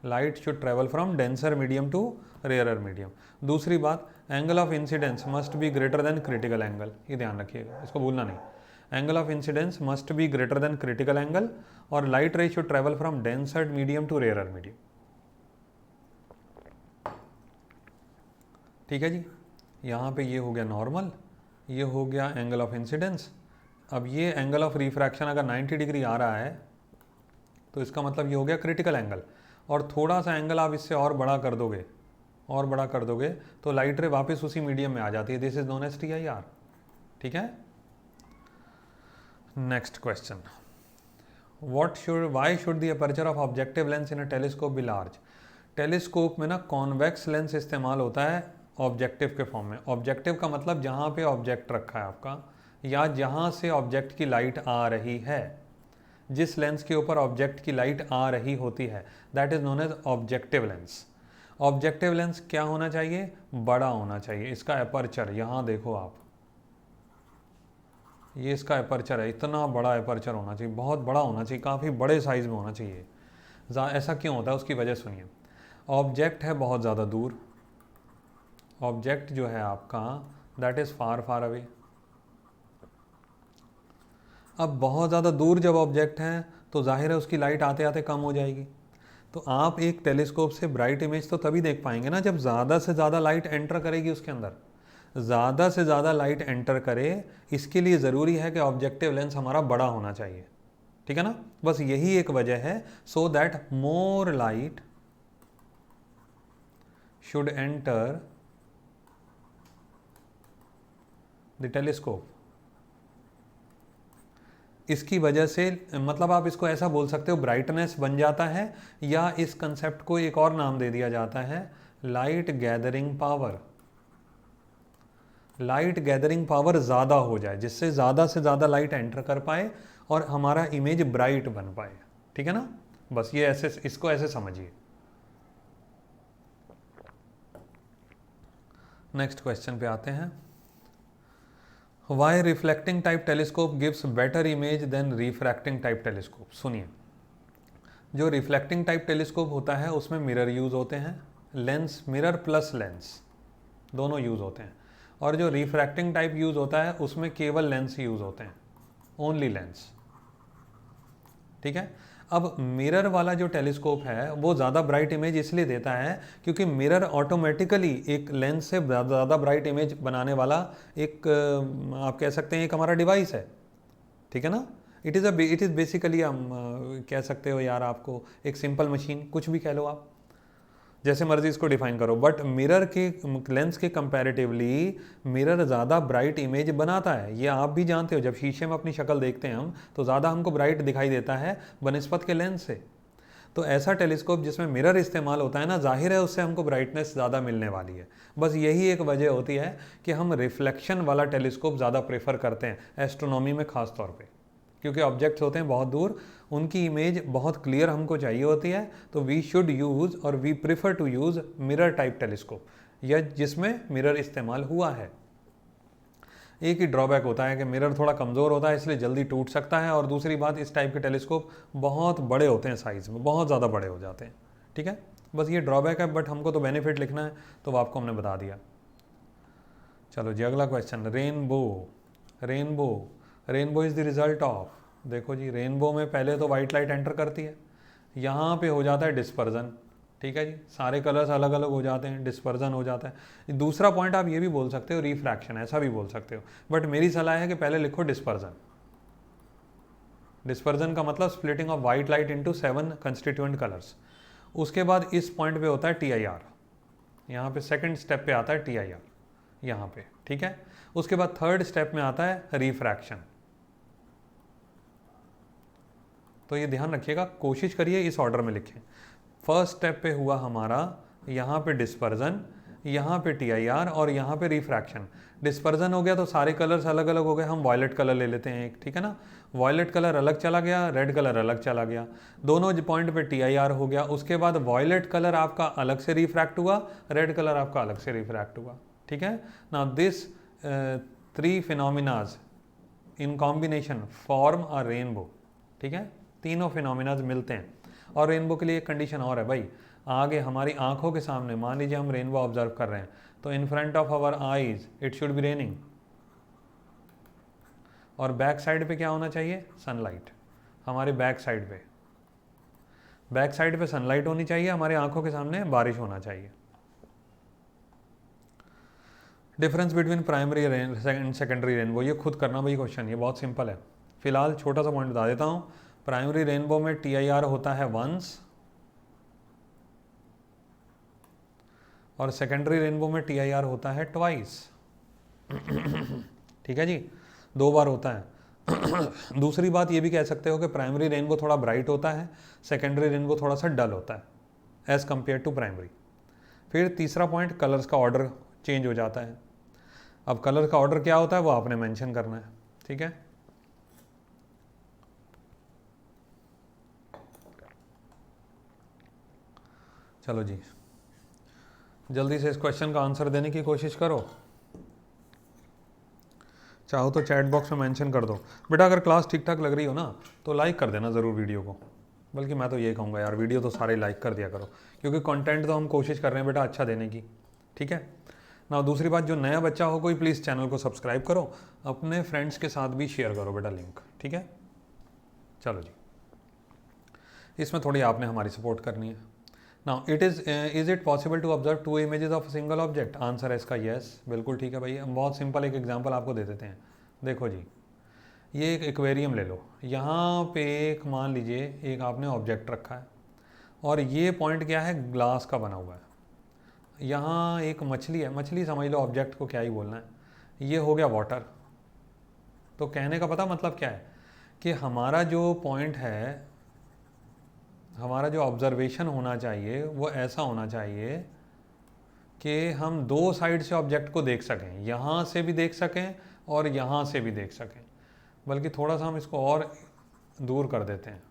light should travel from denser medium to rarer medium. दूसरी बात, angle of incidence must be greater than critical angle, ये ध्यान रखिएगा, इसको भूलना नहीं। Angle of incidence must be greater than critical angle, और light ray should travel from denser medium to rarer medium, ठीक है जी। यहाँ पे ये हो गया नॉर्मल, ये हो गया एंगल ऑफ इंसिडेंस। अब ये एंगल ऑफ रिफ्रैक्शन अगर 90 डिग्री आ रहा है तो इसका मतलब ये हो गया क्रिटिकल एंगल, और थोड़ा सा एंगल आप इससे और बड़ा कर दोगे, और बड़ा कर दोगे तो लाइट रे वापस उसी मीडियम में आ जाती है। This is known as TIR, ठीक है। Next question, why should the aperture of objective lens in a telescope be large? Telescope में ना कॉन्वेक्स लेंस इस्तेमाल होता है ऑब्जेक्टिव के फॉर्म में। ऑब्जेक्टिव का मतलब जहाँ पे ऑब्जेक्ट रखा है आपका, या जहाँ से ऑब्जेक्ट की लाइट आ रही है, जिस लेंस के ऊपर ऑब्जेक्ट की लाइट आ रही होती है, that is known as objective lens. Objective lens क्या होना चाहिए? बड़ा होना चाहिए। इसका एपर्चर यहाँ देखो आप, ये इसका एपर्चर है, इतना बड़ा एपर्चर होना चाहिए, बहुत बड़ा होना चाहिए, काफ़ी बड़े साइज में होना चाहिए। ऐसा क्यों होता है उसकी वजह सुनिए। ऑब्जेक्ट है बहुत ज़्यादा दूर, ऑब्जेक्ट जो है आपका that is far far away. अब बहुत ज़्यादा दूर जब ऑब्जेक्ट है तो जाहिर है उसकी लाइट आते आते कम हो जाएगी। तो आप एक टेलीस्कोप से ब्राइट इमेज तो तभी देख पाएंगे ना जब ज़्यादा से ज़्यादा लाइट एंटर करेगी उसके अंदर, ज़्यादा से ज़्यादा लाइट एंटर करे। इसके लिए ज़रूरी है कि ऑब्जेक्टिव लेंस हमारा बड़ा होना चाहिए, ठीक है ना। बस यही एक वजह है, so that more light should enter the telescope. इसकी वजह से मतलब आप इसको ऐसा बोल सकते हो ब्राइटनेस बन जाता है, या इस कंसेप्ट को एक और नाम दे दिया जाता है light gathering power. Light gathering power ज़्यादा हो जाए जिससे ज़्यादा से ज़्यादा लाइट एंटर कर पाए और हमारा इमेज ब्राइट बन पाए, ठीक है ना। बस ये ऐसे, इसको ऐसे समझिए। नेक्स्ट क्वेश्चन पे आते हैं। Why reflecting type telescope gives better image than refracting type telescope. सुनिए, जो रिफ्लेक्टिंग टाइप टेलीस्कोप होता है उसमें मिरर यूज़ होते हैं, लेंस, मिरर प्लस लेंस दोनों यूज़ होते हैं। और जो रिफ्रैक्टिंग टाइप यूज़ होता है उसमें केवल लेंस यूज़ होते हैं, ओनली लेंस, ठीक है। अब मिरर वाला जो टेलीस्कोप है वो ज़्यादा ब्राइट इमेज इसलिए देता है क्योंकि मिरर ऑटोमेटिकली एक लेंस से ज़्यादा ब्राइट इमेज बनाने वाला एक आप कह सकते हैं एक हमारा डिवाइस है, ठीक है ना। इट इज़ बेसिकली हम कह सकते हो यार, आपको एक सिंपल मशीन, कुछ भी कह लो आप, जैसे मर्जी इसको डिफाइन करो। बट मिरर के लेंस के कंपैरेटिवली मिरर ज़्यादा ब्राइट इमेज बनाता है, ये आप भी जानते हो। जब शीशे में अपनी शक्ल देखते हैं हम तो ज़्यादा हमको ब्राइट दिखाई देता है बनिस्बत के लेंस से। तो ऐसा टेलीस्कोप जिसमें मिरर इस्तेमाल होता है ना, जाहिर है उससे हमको ब्राइटनेस ज़्यादा मिलने वाली है। बस यही एक वजह होती है कि हम रिफ्लेक्शन वाला टेलीस्कोप ज़्यादा प्रेफर करते हैं एस्ट्रोनॉमी में ख़ास तौर पे, क्योंकि ऑब्जेक्ट्स होते हैं बहुत दूर, उनकी इमेज बहुत क्लियर हमको चाहिए होती है। तो वी शुड यूज़ और we prefer to use mirror type telescope, या जिसमें मिरर इस्तेमाल हुआ है। एक ही ड्रॉबैक होता है कि मिरर थोड़ा कमज़ोर होता है इसलिए जल्दी टूट सकता है, और दूसरी बात इस टाइप के टेलीस्कोप बहुत बड़े होते हैं, साइज़ में बहुत ज़्यादा बड़े हो जाते हैं, ठीक है। बस ये ड्रॉबैक है, बट हमको तो बेनिफिट लिखना है तो वो आपको हमने बता दिया। चलो जी, अगला question. Rainbow, rainbow, rainbow is the result of, देखो जी, रेनबो में पहले तो वाइट लाइट एंटर करती है, यहाँ पे हो जाता है डिस्पर्जन, ठीक है जी, सारे कलर्स अलग अलग हो जाते हैं, डिस्पर्जन हो जाता है। दूसरा पॉइंट आप ये भी बोल सकते हो रिफ्रैक्शन, ऐसा भी बोल सकते हो, बट मेरी सलाह है कि पहले लिखो डिस्पर्जन। डिस्पर्जन का मतलब splitting of white light into 7 constituent colours. उसके बाद इस पॉइंट पे होता है TIR, यहाँ पे सेकंड स्टेप पे आता है TIR यहाँ पे, ठीक है। उसके बाद थर्ड स्टेप में आता है रिफ्रैक्शन। तो ये ध्यान रखिएगा, कोशिश करिए इस ऑर्डर में लिखें। फर्स्ट स्टेप पे हुआ हमारा यहाँ पे डिस्पर्जन, यहाँ पे TIR और यहाँ पे रिफ्रैक्शन। डिस्पर्जन हो गया तो सारे कलर्स अलग अलग हो गए, हम वॉयलेट कलर ले लेते हैं एक, ठीक है ना। वॉयलेट कलर अलग चला गया, रेड कलर अलग चला गया, दोनों पॉइंट पे TIR हो गया। उसके बाद वॉयलेट कलर आपका अलग से रिफ्रैक्ट हुआ, रेड कलर आपका अलग से रिफ्रैक्ट हुआ, ठीक है। Now this 3 phenomenas in combination form a rainbow, ठीक है। तीनों फिनोमिनाज मिलते हैं। और रेनबो के लिए एक कंडीशन और है भाई, आगे हमारी आंखों के सामने मान लीजिए हम रेनबो ऑब्जर्व कर रहे हैं, तो in front of our eyes it should be raining, और बैक साइड पे क्या होना चाहिए, सनलाइट। हमारे बैक साइड पे सनलाइट होनी चाहिए, हमारे आंखों के सामने बारिश होना चाहिए। Difference between primary and secondary rainbow, ये खुद करना भाई क्वेश्चन, ये बहुत सिंपल है। फिलहाल छोटा सा पॉइंट बता देता हूँ। प्राइमरी रेनबो में TIR होता है वंस, और सेकेंडरी रेनबो में TIR होता है ट्वाइस, ठीक है जी, 2 बार होता है। दूसरी बात ये भी कह सकते हो कि प्राइमरी रेनबो थोड़ा ब्राइट होता है, सेकेंडरी रेनबो थोड़ा सा डल होता है एज कंपेयर टू प्राइमरी। फिर तीसरा पॉइंट, कलर्स का ऑर्डर चेंज हो जाता है। अब कलर का ऑर्डर क्या होता है वो आपने मेंशन करना है, ठीक है। चलो जी, जल्दी से इस क्वेश्चन का आंसर देने की कोशिश करो, चाहो तो चैट बॉक्स में मेंशन कर दो। बेटा अगर क्लास ठीक ठाक लग रही हो ना तो लाइक कर देना ज़रूर वीडियो को, बल्कि मैं तो ये कहूँगा यार वीडियो तो सारे लाइक कर दिया करो, क्योंकि कंटेंट तो हम कोशिश कर रहे हैं बेटा अच्छा देने की, ठीक है ना। दूसरी बात, जो नया बच्चा हो कोई, प्लीज़ चैनल को सब्सक्राइब करो, अपने फ्रेंड्स के साथ भी शेयर करो बेटा लिंक, ठीक है। चलो जी। इसमें थोड़ी आपने हमारी सपोर्ट करनी है। Now is it possible to observe two images of single object? Answer है इसका यस, बिल्कुल ठीक है भाई। हम बहुत सिंपल एक एग्जांपल आपको दे देते हैं। देखो जी, ये एक एक्वेरियम ले लो, यहाँ पे एक मान लीजिए एक आपने ऑब्जेक्ट रखा है और ये पॉइंट क्या है, ग्लास का बना हुआ है। यहाँ एक मछली है, मछली समझ लो, ऑब्जेक्ट को क्या ही बोलना है, ये हो गया वाटर। तो कहने का पता मतलब क्या है कि हमारा जो पॉइंट है, हमारा जो ऑब्जर्वेशन होना चाहिए वो ऐसा होना चाहिए कि हम दो साइड से ऑब्जेक्ट को देख सकें, यहाँ से भी देख सकें और यहाँ से भी देख सकें। बल्कि थोड़ा सा हम इसको और दूर कर देते हैं,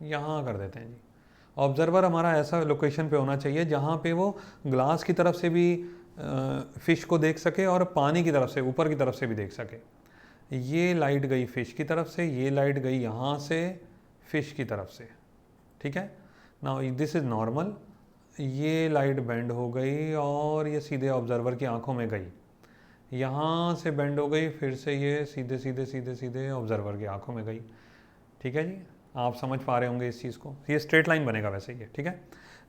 यहाँ कर देते हैं जी। ऑब्जर्वर हमारा ऐसा लोकेशन पे होना चाहिए जहाँ पे वो ग्लास की तरफ से भी फ़िश को देख सके और पानी की तरफ से, ऊपर की तरफ से भी देख सके। ये लाइट गई फ़िश की तरफ से, ये लाइट गई यहाँ से फ़िश की तरफ से, ठीक है। नाउ दिस इज़ नॉर्मल, ये लाइट बेंड हो गई और ये सीधे ऑब्जर्वर की आंखों में गई, यहाँ से बेंड हो गई, फिर से ये सीधे सीधे सीधे सीधे ऑब्जर्वर की आंखों में गई। ठीक है जी, आप समझ पा रहे होंगे इस चीज़ को, ये स्ट्रेट लाइन बनेगा वैसे ये, ठीक है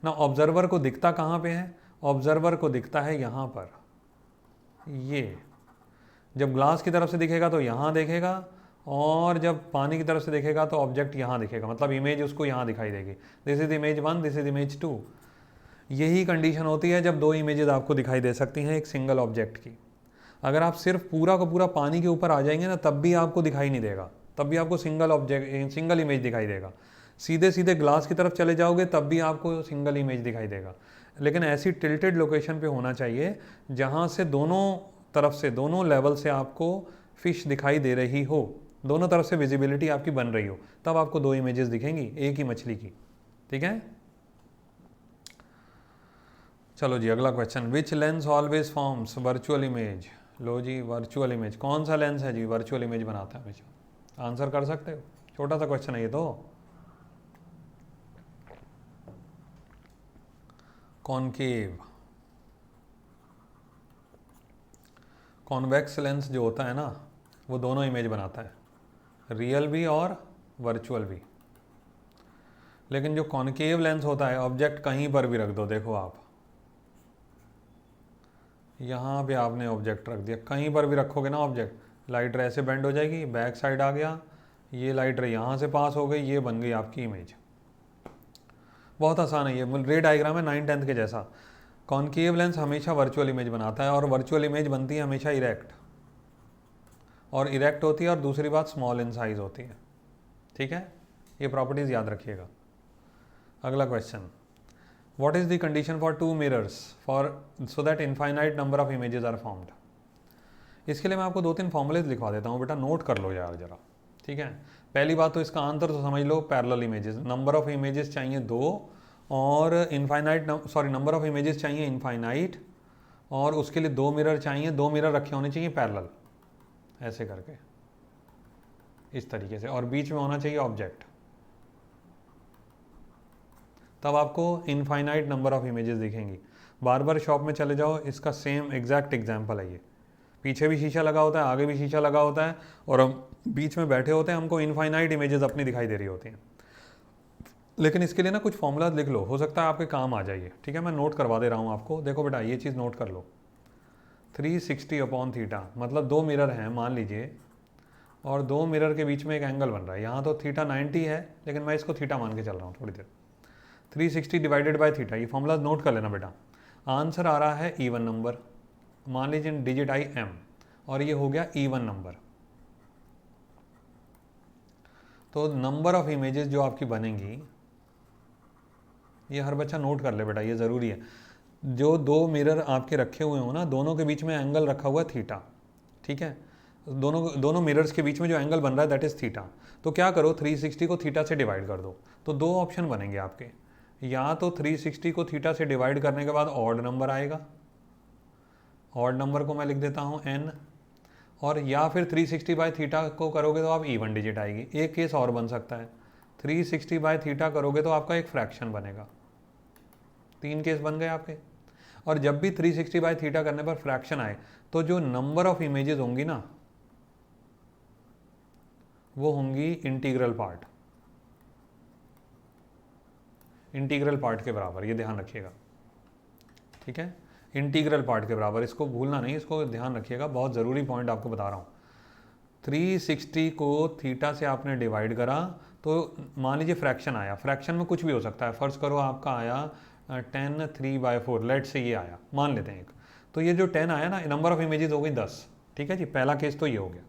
ना। ऑब्जर्वर को दिखता कहाँ पे है, ऑब्जर्वर को दिखता है यहाँ पर। ये जब ग्लास की तरफ से दिखेगा तो यहाँ देखेगा, और जब पानी की तरफ से देखेगा तो ऑब्जेक्ट यहाँ दिखेगा, मतलब इमेज उसको यहाँ दिखाई देगी। This is image 1, this is image 2। यही कंडीशन होती है जब दो इमेजेस आपको दिखाई दे सकती हैं एक सिंगल ऑब्जेक्ट की। अगर आप सिर्फ पूरा का पूरा पानी के ऊपर आ जाएंगे ना, तब भी आपको दिखाई नहीं देगा, तब भी आपको सिंगल इमेज दिखाई देगा। सीधे सीधे ग्लास की तरफ चले जाओगे तब भी आपको सिंगल इमेज दिखाई देगा। लेकिन ऐसी टिल्टेड लोकेशन पे होना चाहिए जहाँ से दोनों तरफ से, दोनों लेवल से आपको फिश दिखाई दे रही हो, दोनों तरफ से विजिबिलिटी आपकी बन रही हो, तब आपको दो इमेजेस दिखेंगी एक ही मछली की। ठीक है, चलो जी अगला question. Which lens always forms virtual image? लो जी, वर्चुअल इमेज कौन सा लेंस है जी वर्चुअल इमेज बनाता है हमेशा? आंसर कर सकते हो, छोटा सा क्वेश्चन है ये तो। कॉनकेव, कॉन्वेक्स लेंस जो होता है ना, वो दोनों इमेज बनाता है, रियल भी और वर्चुअल भी। लेकिन जो कॉनकेव लेंस होता है, ऑब्जेक्ट कहीं पर भी रख दो, देखो आप यहाँ पे आपने ऑब्जेक्ट रख दिया, कहीं पर भी रखोगे ना ऑब्जेक्ट, लाइट रे ऐसे बेंड हो जाएगी, बैक साइड आ गया, ये लाइट रे यहाँ से पास हो गई, ये बन गई आपकी इमेज। बहुत आसान है ये, रे डायग्राम है 9th-10th के जैसा। कॉनकेव लेंस हमेशा वर्चुअल इमेज बनाता है, और वर्चुअल इमेज बनती है हमेशा इरेक्ट, और इरेक्ट होती है, और दूसरी बात स्मॉल इन साइज होती है। ठीक है, ये प्रॉपर्टीज़ याद रखिएगा। अगला question, what is the condition for two mirrors for so that infinite number of images are formed? इसके लिए मैं आपको 2-3 फॉर्मूलेज लिखवा देता हूँ बेटा, नोट कर लो यार जरा। ठीक है, पहली बात तो इसका आंसर तो समझ लो, parallel images, number of images चाहिए 2, और नंबर ऑफ इमेजेस चाहिए इनफाइनाइट, और उसके लिए 2 मिरर चाहिए, 2 मिरर रखे होने चाहिए पैरेलल, ऐसे करके इस तरीके से, और बीच में होना चाहिए ऑब्जेक्ट, तब आपको इनफाइनाइट नंबर ऑफ इमेजेस दिखेंगी। बार बार शॉप में चले जाओ, इसका सेम एग्जैक्ट एग्जाम्पल है ये। पीछे भी शीशा लगा होता है, आगे भी शीशा लगा होता है, और हम बीच में बैठे होते हैं, हमको इनफाइनाइट इमेजेस अपनी दिखाई दे रही होती हैं। लेकिन इसके लिए ना कुछ फॉर्मूला लिख लो, हो सकता है आपके काम आ जाइए। ठीक है, मैं नोट करवा दे रहा हूँ आपको, देखो बेटा ये चीज़ नोट कर लो। 360/θ, मतलब 2 मिरर हैं मान लीजिए, और 2 मिरर के बीच में एक एंगल बन रहा है, यहाँ तो थीटा 90 है, लेकिन मैं इसको थीटा मान के चल रहा हूँ थोड़ी देर। 360 डिवाइडेड बाई थीटा, ये फॉर्मूला नोट कर लेना बेटा। आंसर आ रहा है इवन नंबर, मान लीजिए डिजिट आई m, और ये हो गया इवन नंबर। तो नंबर ऑफ इमेजेस जो आपकी बनेंगी, ये हर बच्चा नोट कर ले बेटा, ये ज़रूरी है। जो 2 मिरर आपके रखे हुए हो ना, दोनों के बीच में एंगल रखा हुआ है थीटा। ठीक है, दोनों मिरर्स के बीच में जो एंगल बन रहा है दैट इज़ थीटा। तो क्या करो, 360 को थीटा से डिवाइड कर दो, तो 2 ऑप्शन बनेंगे आपके। या तो 360 को थीटा से डिवाइड करने के बाद ऑड नंबर आएगा, ऑड नंबर को मैं लिख देता हूँ n, और या फिर 360/θ को करोगे तो आप इवन डिजिट आएगी। एक केस और बन सकता है, 360/θ करोगे तो आपका एक फ्रैक्शन बनेगा। 3 केस बन गए आपके। और जब भी 360/θ करने पर फ्रैक्शन आए, तो जो नंबर ऑफ इमेजेस होंगी ना, वो होंगी इंटीग्रल पार्ट। इंटीग्रल पार्ट के बराबर, ये ध्यान रखिएगा, ठीक है, इंटीग्रल पार्ट के बराबर, इसको भूलना नहीं, इसको ध्यान रखिएगा, बहुत ज़रूरी पॉइंट आपको बता रहा हूँ। 360 को थीटा से आपने डिवाइड करा तो मान लीजिए फ्रैक्शन आया, फ्रैक्शन में कुछ भी हो सकता है, फ़र्ज़ करो आपका आया 10 3/4, लेट से ये आया, मान लेते हैं एक, तो ये जो 10 आया ना, नंबर ऑफ इमेजेस हो गई 10, ठीक है जी, पहला केस तो ये हो गया।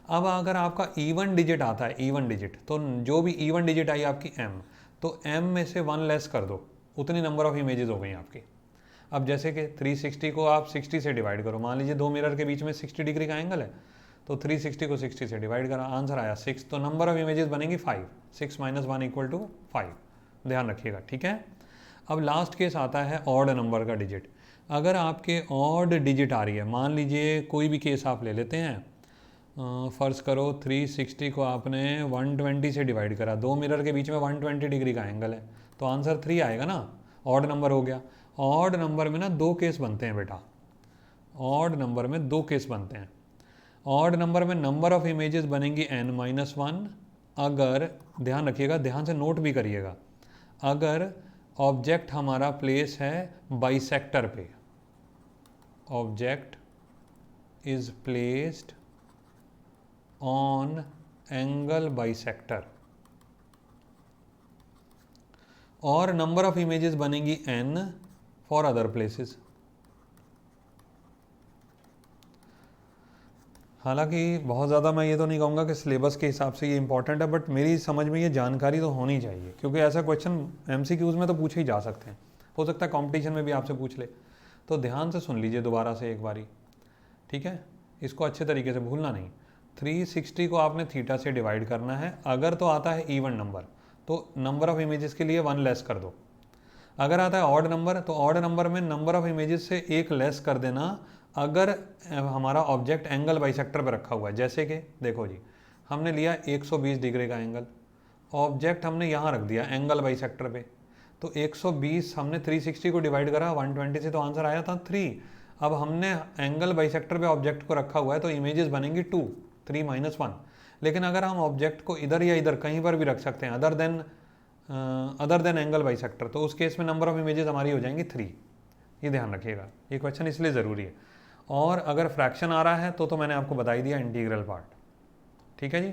अब अगर आपका इवन डिजिट आता है, इवन डिजिट, तो जो भी इवन डिजिट आई आपकी m, तो m में से 1 लेस कर दो, उतनी नंबर ऑफ इमेजेस हो गई आपकी। अब जैसे कि 360 को आप 60 से डिवाइड करो, मान लीजिए दो मिरर के बीच में 60 डिग्री का एंगल है, तो 360 को 60 से डिवाइड करा, आंसर आया 6, तो नंबर ऑफ इमेजेस बनेंगी 5, 6 - 1 = 5, ध्यान रखिएगा, ठीक है। अब लास्ट केस आता है ऑड नंबर का डिजिट। अगर आपके ऑड डिजिट आ रही है, मान लीजिए कोई भी केस आप ले लेते हैं, फ़र्ज़ करो 360 को आपने 120 से डिवाइड करा, दो मिरर के बीच में 120 डिग्री का एंगल है, तो आंसर 3 आएगा ना, ऑड नंबर हो गया। ऑड नंबर में ना दो केस बनते हैं बेटा, ऑड नंबर में दो केस बनते हैं। ऑड नंबर में नंबर ऑफ इमेजेस बनेंगी n-1, अगर, ध्यान रखिएगा, ध्यान से नोट भी करिएगा, अगर ऑब्जेक्ट हमारा प्लेस है बाइसेक्टर पे, object is placed on angle bisector, और नंबर ऑफ इमेजेस बनेंगी n फॉर अदर प्लेसेस। हालांकि बहुत ज़्यादा मैं ये तो नहीं कहूँगा कि सिलेबस के हिसाब से ये इंपॉर्टेंट है, बट मेरी समझ में ये जानकारी तो होनी चाहिए, क्योंकि ऐसा क्वेश्चन MCQs में तो पूछे ही जा सकते हैं, हो सकता है कंपटीशन में भी आपसे पूछ ले, तो ध्यान से सुन लीजिए दोबारा से एक बारी, ठीक है, इसको अच्छे तरीके से भूलना नहीं। 360 को आपने थीटा से डिवाइड करना है, अगर तो आता है इवन नंबर तो नंबर ऑफ इमेजेस के लिए 1 लेस कर दो, अगर आता है ऑड नंबर तो ऑड नंबर में नंबर ऑफ इमेजेस से एक लेस कर देना, अगर हमारा ऑब्जेक्ट एंगल बाइसेक्टर पर रखा हुआ है। जैसे कि देखो जी, हमने लिया 120 डिग्री का एंगल, ऑब्जेक्ट हमने यहाँ रख दिया एंगल बाइसेक्टर पे, तो 120 हमने 360 को डिवाइड करा 120 से, तो आंसर आया था 3। अब हमने एंगल बाइसेक्टर पे ऑब्जेक्ट को रखा हुआ है, तो इमेजेस बनेंगी 2, 3 - 1। लेकिन अगर हम ऑब्जेक्ट को इधर या इधर कहीं पर भी रख सकते हैं अदर देन एंगल बाइसेक्टर, तो उस केस में नंबर ऑफ इमेजेस हमारी हो जाएंगी 3। ये ध्यान रखिएगा, ये क्वेश्चन इसलिए ज़रूरी है। और अगर फ्रैक्शन आ रहा है तो मैंने आपको बता ही दिया इंटीग्रल पार्ट, ठीक है जी।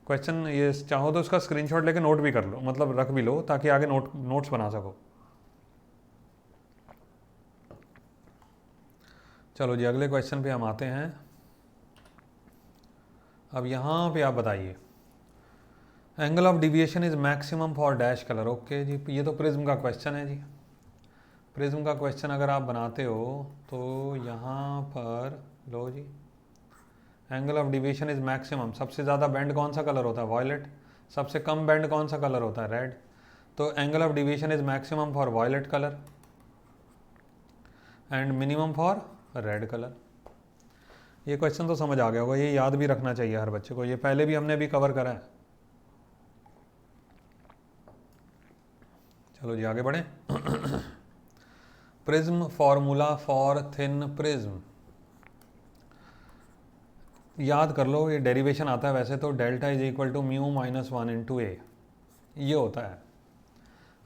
क्वेश्चन ये चाहो तो इसका स्क्रीनशॉट लेके नोट भी कर लो, मतलब रख भी लो, ताकि आगे नोट्स बना सको। चलो जी, अगले क्वेश्चन पे हम आते हैं। अब यहाँ पे आप बताइए, angle of deviation is maximum for dash colour. Okay जी, ये तो प्रिज्म का क्वेश्चन है जी। प्रिज्म का क्वेश्चन अगर आप बनाते हो तो यहाँ पर लो जी, angle of deviation is maximum, सबसे ज़्यादा बैंड कौन सा कलर होता है, वॉयलेट, सबसे कम बैंड कौन सा कलर होता है, रेड, तो angle of deviation is maximum for violet colour and minimum for red colour. ये क्वेश्चन तो समझ आ गया होगा, ये याद भी रखना चाहिए हर बच्चे को, ये पहले भी हमने भी कवर करा है। चलो जी आगे बढ़े। Prism formula for thin prism याद कर लो, ये डेरिवेशन आता है वैसे तो, delta is equal to mu minus 1 into A, ये होता है।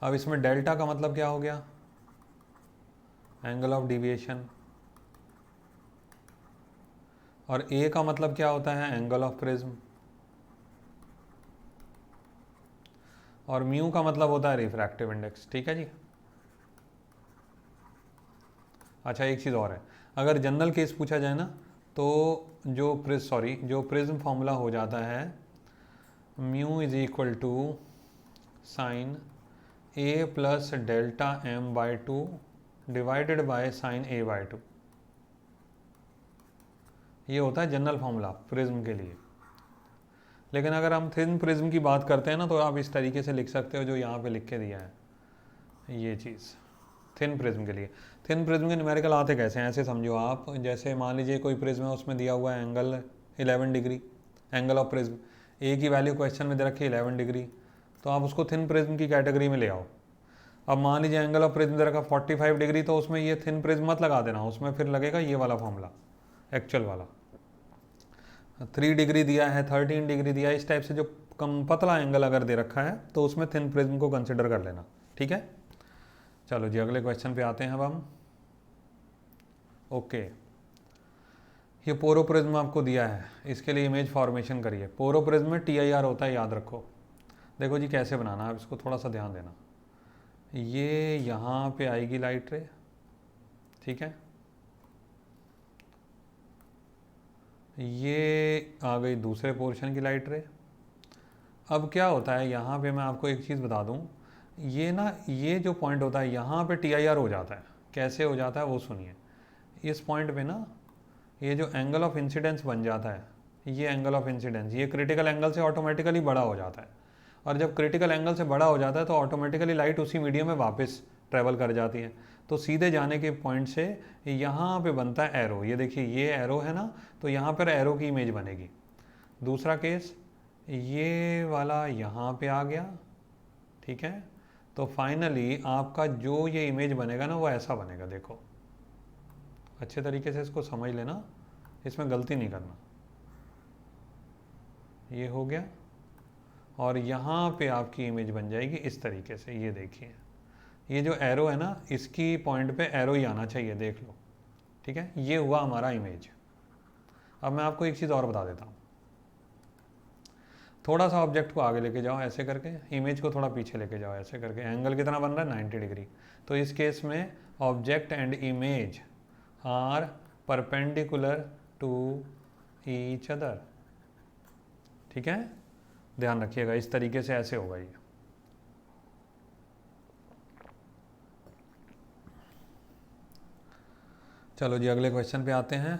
अब इसमें डेल्टा का मतलब क्या हो गया, एंगल ऑफ डिविएशन, और ए का मतलब क्या होता है, एंगल ऑफ प्रिज्म, और म्यू का मतलब होता है रिफ्रैक्टिव इंडेक्स, ठीक है जी। अच्छा एक चीज़ और है, अगर जनरल केस पूछा जाए ना, तो जो प्रिज्म फॉर्मूला हो जाता है mu is equal to sine A plus delta M by 2 divided by sine A by 2, ये होता है जनरल फॉर्मूला प्रिज्म के लिए। लेकिन अगर हम थिन प्रिज्म की बात करते हैं ना, तो आप इस तरीके से लिख सकते हो जो यहाँ पे लिख के दिया है, ये चीज़ थिन प्रिज्म के लिए। थिन प्रिज्म के न्यूमेरिकल आते कैसे हैं, ऐसे समझो आप, जैसे मान लीजिए कोई प्रिज्म है, उसमें दिया हुआ है angle 11 degree, angle of prism, A की वैल्यू क्वेश्चन में दे रखी है 11 डिग्री, तो आप उसको थिन प्रिज्म की कैटेगरी में ले आओ। अब मान लीजिए एंगल ऑफ प्रिज्म दे रखा 45 डिग्री, तो उसमें ये थिन प्रिज्म मत लगा देना, उसमें फिर लगेगा ये वाला फॉर्मूला एक्चुअल वाला। 3 डिग्री दिया है, 13 डिग्री दिया है, इस टाइप से जो कम पतला एंगल अगर दे रखा है तो उसमें थिन प्रिज्म को कंसिडर कर लेना, ठीक है, चलो जी अगले क्वेश्चन पे आते हैं अब हम। ओके, ये पोरोप्रिज्म आपको दिया है, इसके लिए इमेज फॉर्मेशन करिए। पोरोप्रिज्म में TIR होता है, याद रखो। देखो जी कैसे बनाना है, इसको थोड़ा सा ध्यान देना। ये यहाँ पे आएगी लाइट रे, ठीक है, ये आ गई दूसरे पोर्शन की लाइट रे। अब क्या होता है यहाँ पे, मैं आपको एक चीज़ बता दूँ, ये ना ये जो पॉइंट होता है यहाँ पे TIR हो जाता है। कैसे हो जाता है वो सुनिए। इस पॉइंट पे ना ये जो एंगल ऑफ इंसिडेंस बन जाता है, ये एंगल ऑफ इंसिडेंस ये क्रिटिकल एंगल से ऑटोमेटिकली बड़ा हो जाता है। और जब क्रिटिकल एंगल से बड़ा हो जाता है तो ऑटोमेटिकली लाइट उसी मीडियम में वापस ट्रेवल कर जाती है। तो सीधे जाने के पॉइंट से यहाँ पे बनता है एरो। ये देखिए ये एरो है ना, तो यहाँ पर एरो की इमेज बनेगी। दूसरा केस, ये वाला यहाँ पे आ गया, ठीक है। तो फाइनली आपका जो ये इमेज बनेगा ना वो ऐसा बनेगा। देखो अच्छे तरीके से इसको समझ लेना, इसमें गलती नहीं करना। ये हो गया और यहाँ पे आपकी इमेज बन जाएगी इस तरीके से। ये देखिए ये जो एरो है ना, इसकी पॉइंट पे एरो ही आना चाहिए, देख लो, ठीक है। ये हुआ हमारा इमेज। अब मैं आपको एक चीज़ और बता देता हूँ। थोड़ा सा ऑब्जेक्ट को आगे लेके जाओ ऐसे करके, इमेज को थोड़ा पीछे लेके जाओ ऐसे करके। एंगल कितना बन रहा है? 90 डिग्री। तो इस केस में object and image are perpendicular to each other, ठीक है, ध्यान रखिएगा। इस तरीके से ऐसे होगा ये। चलो जी अगले क्वेश्चन पे आते हैं।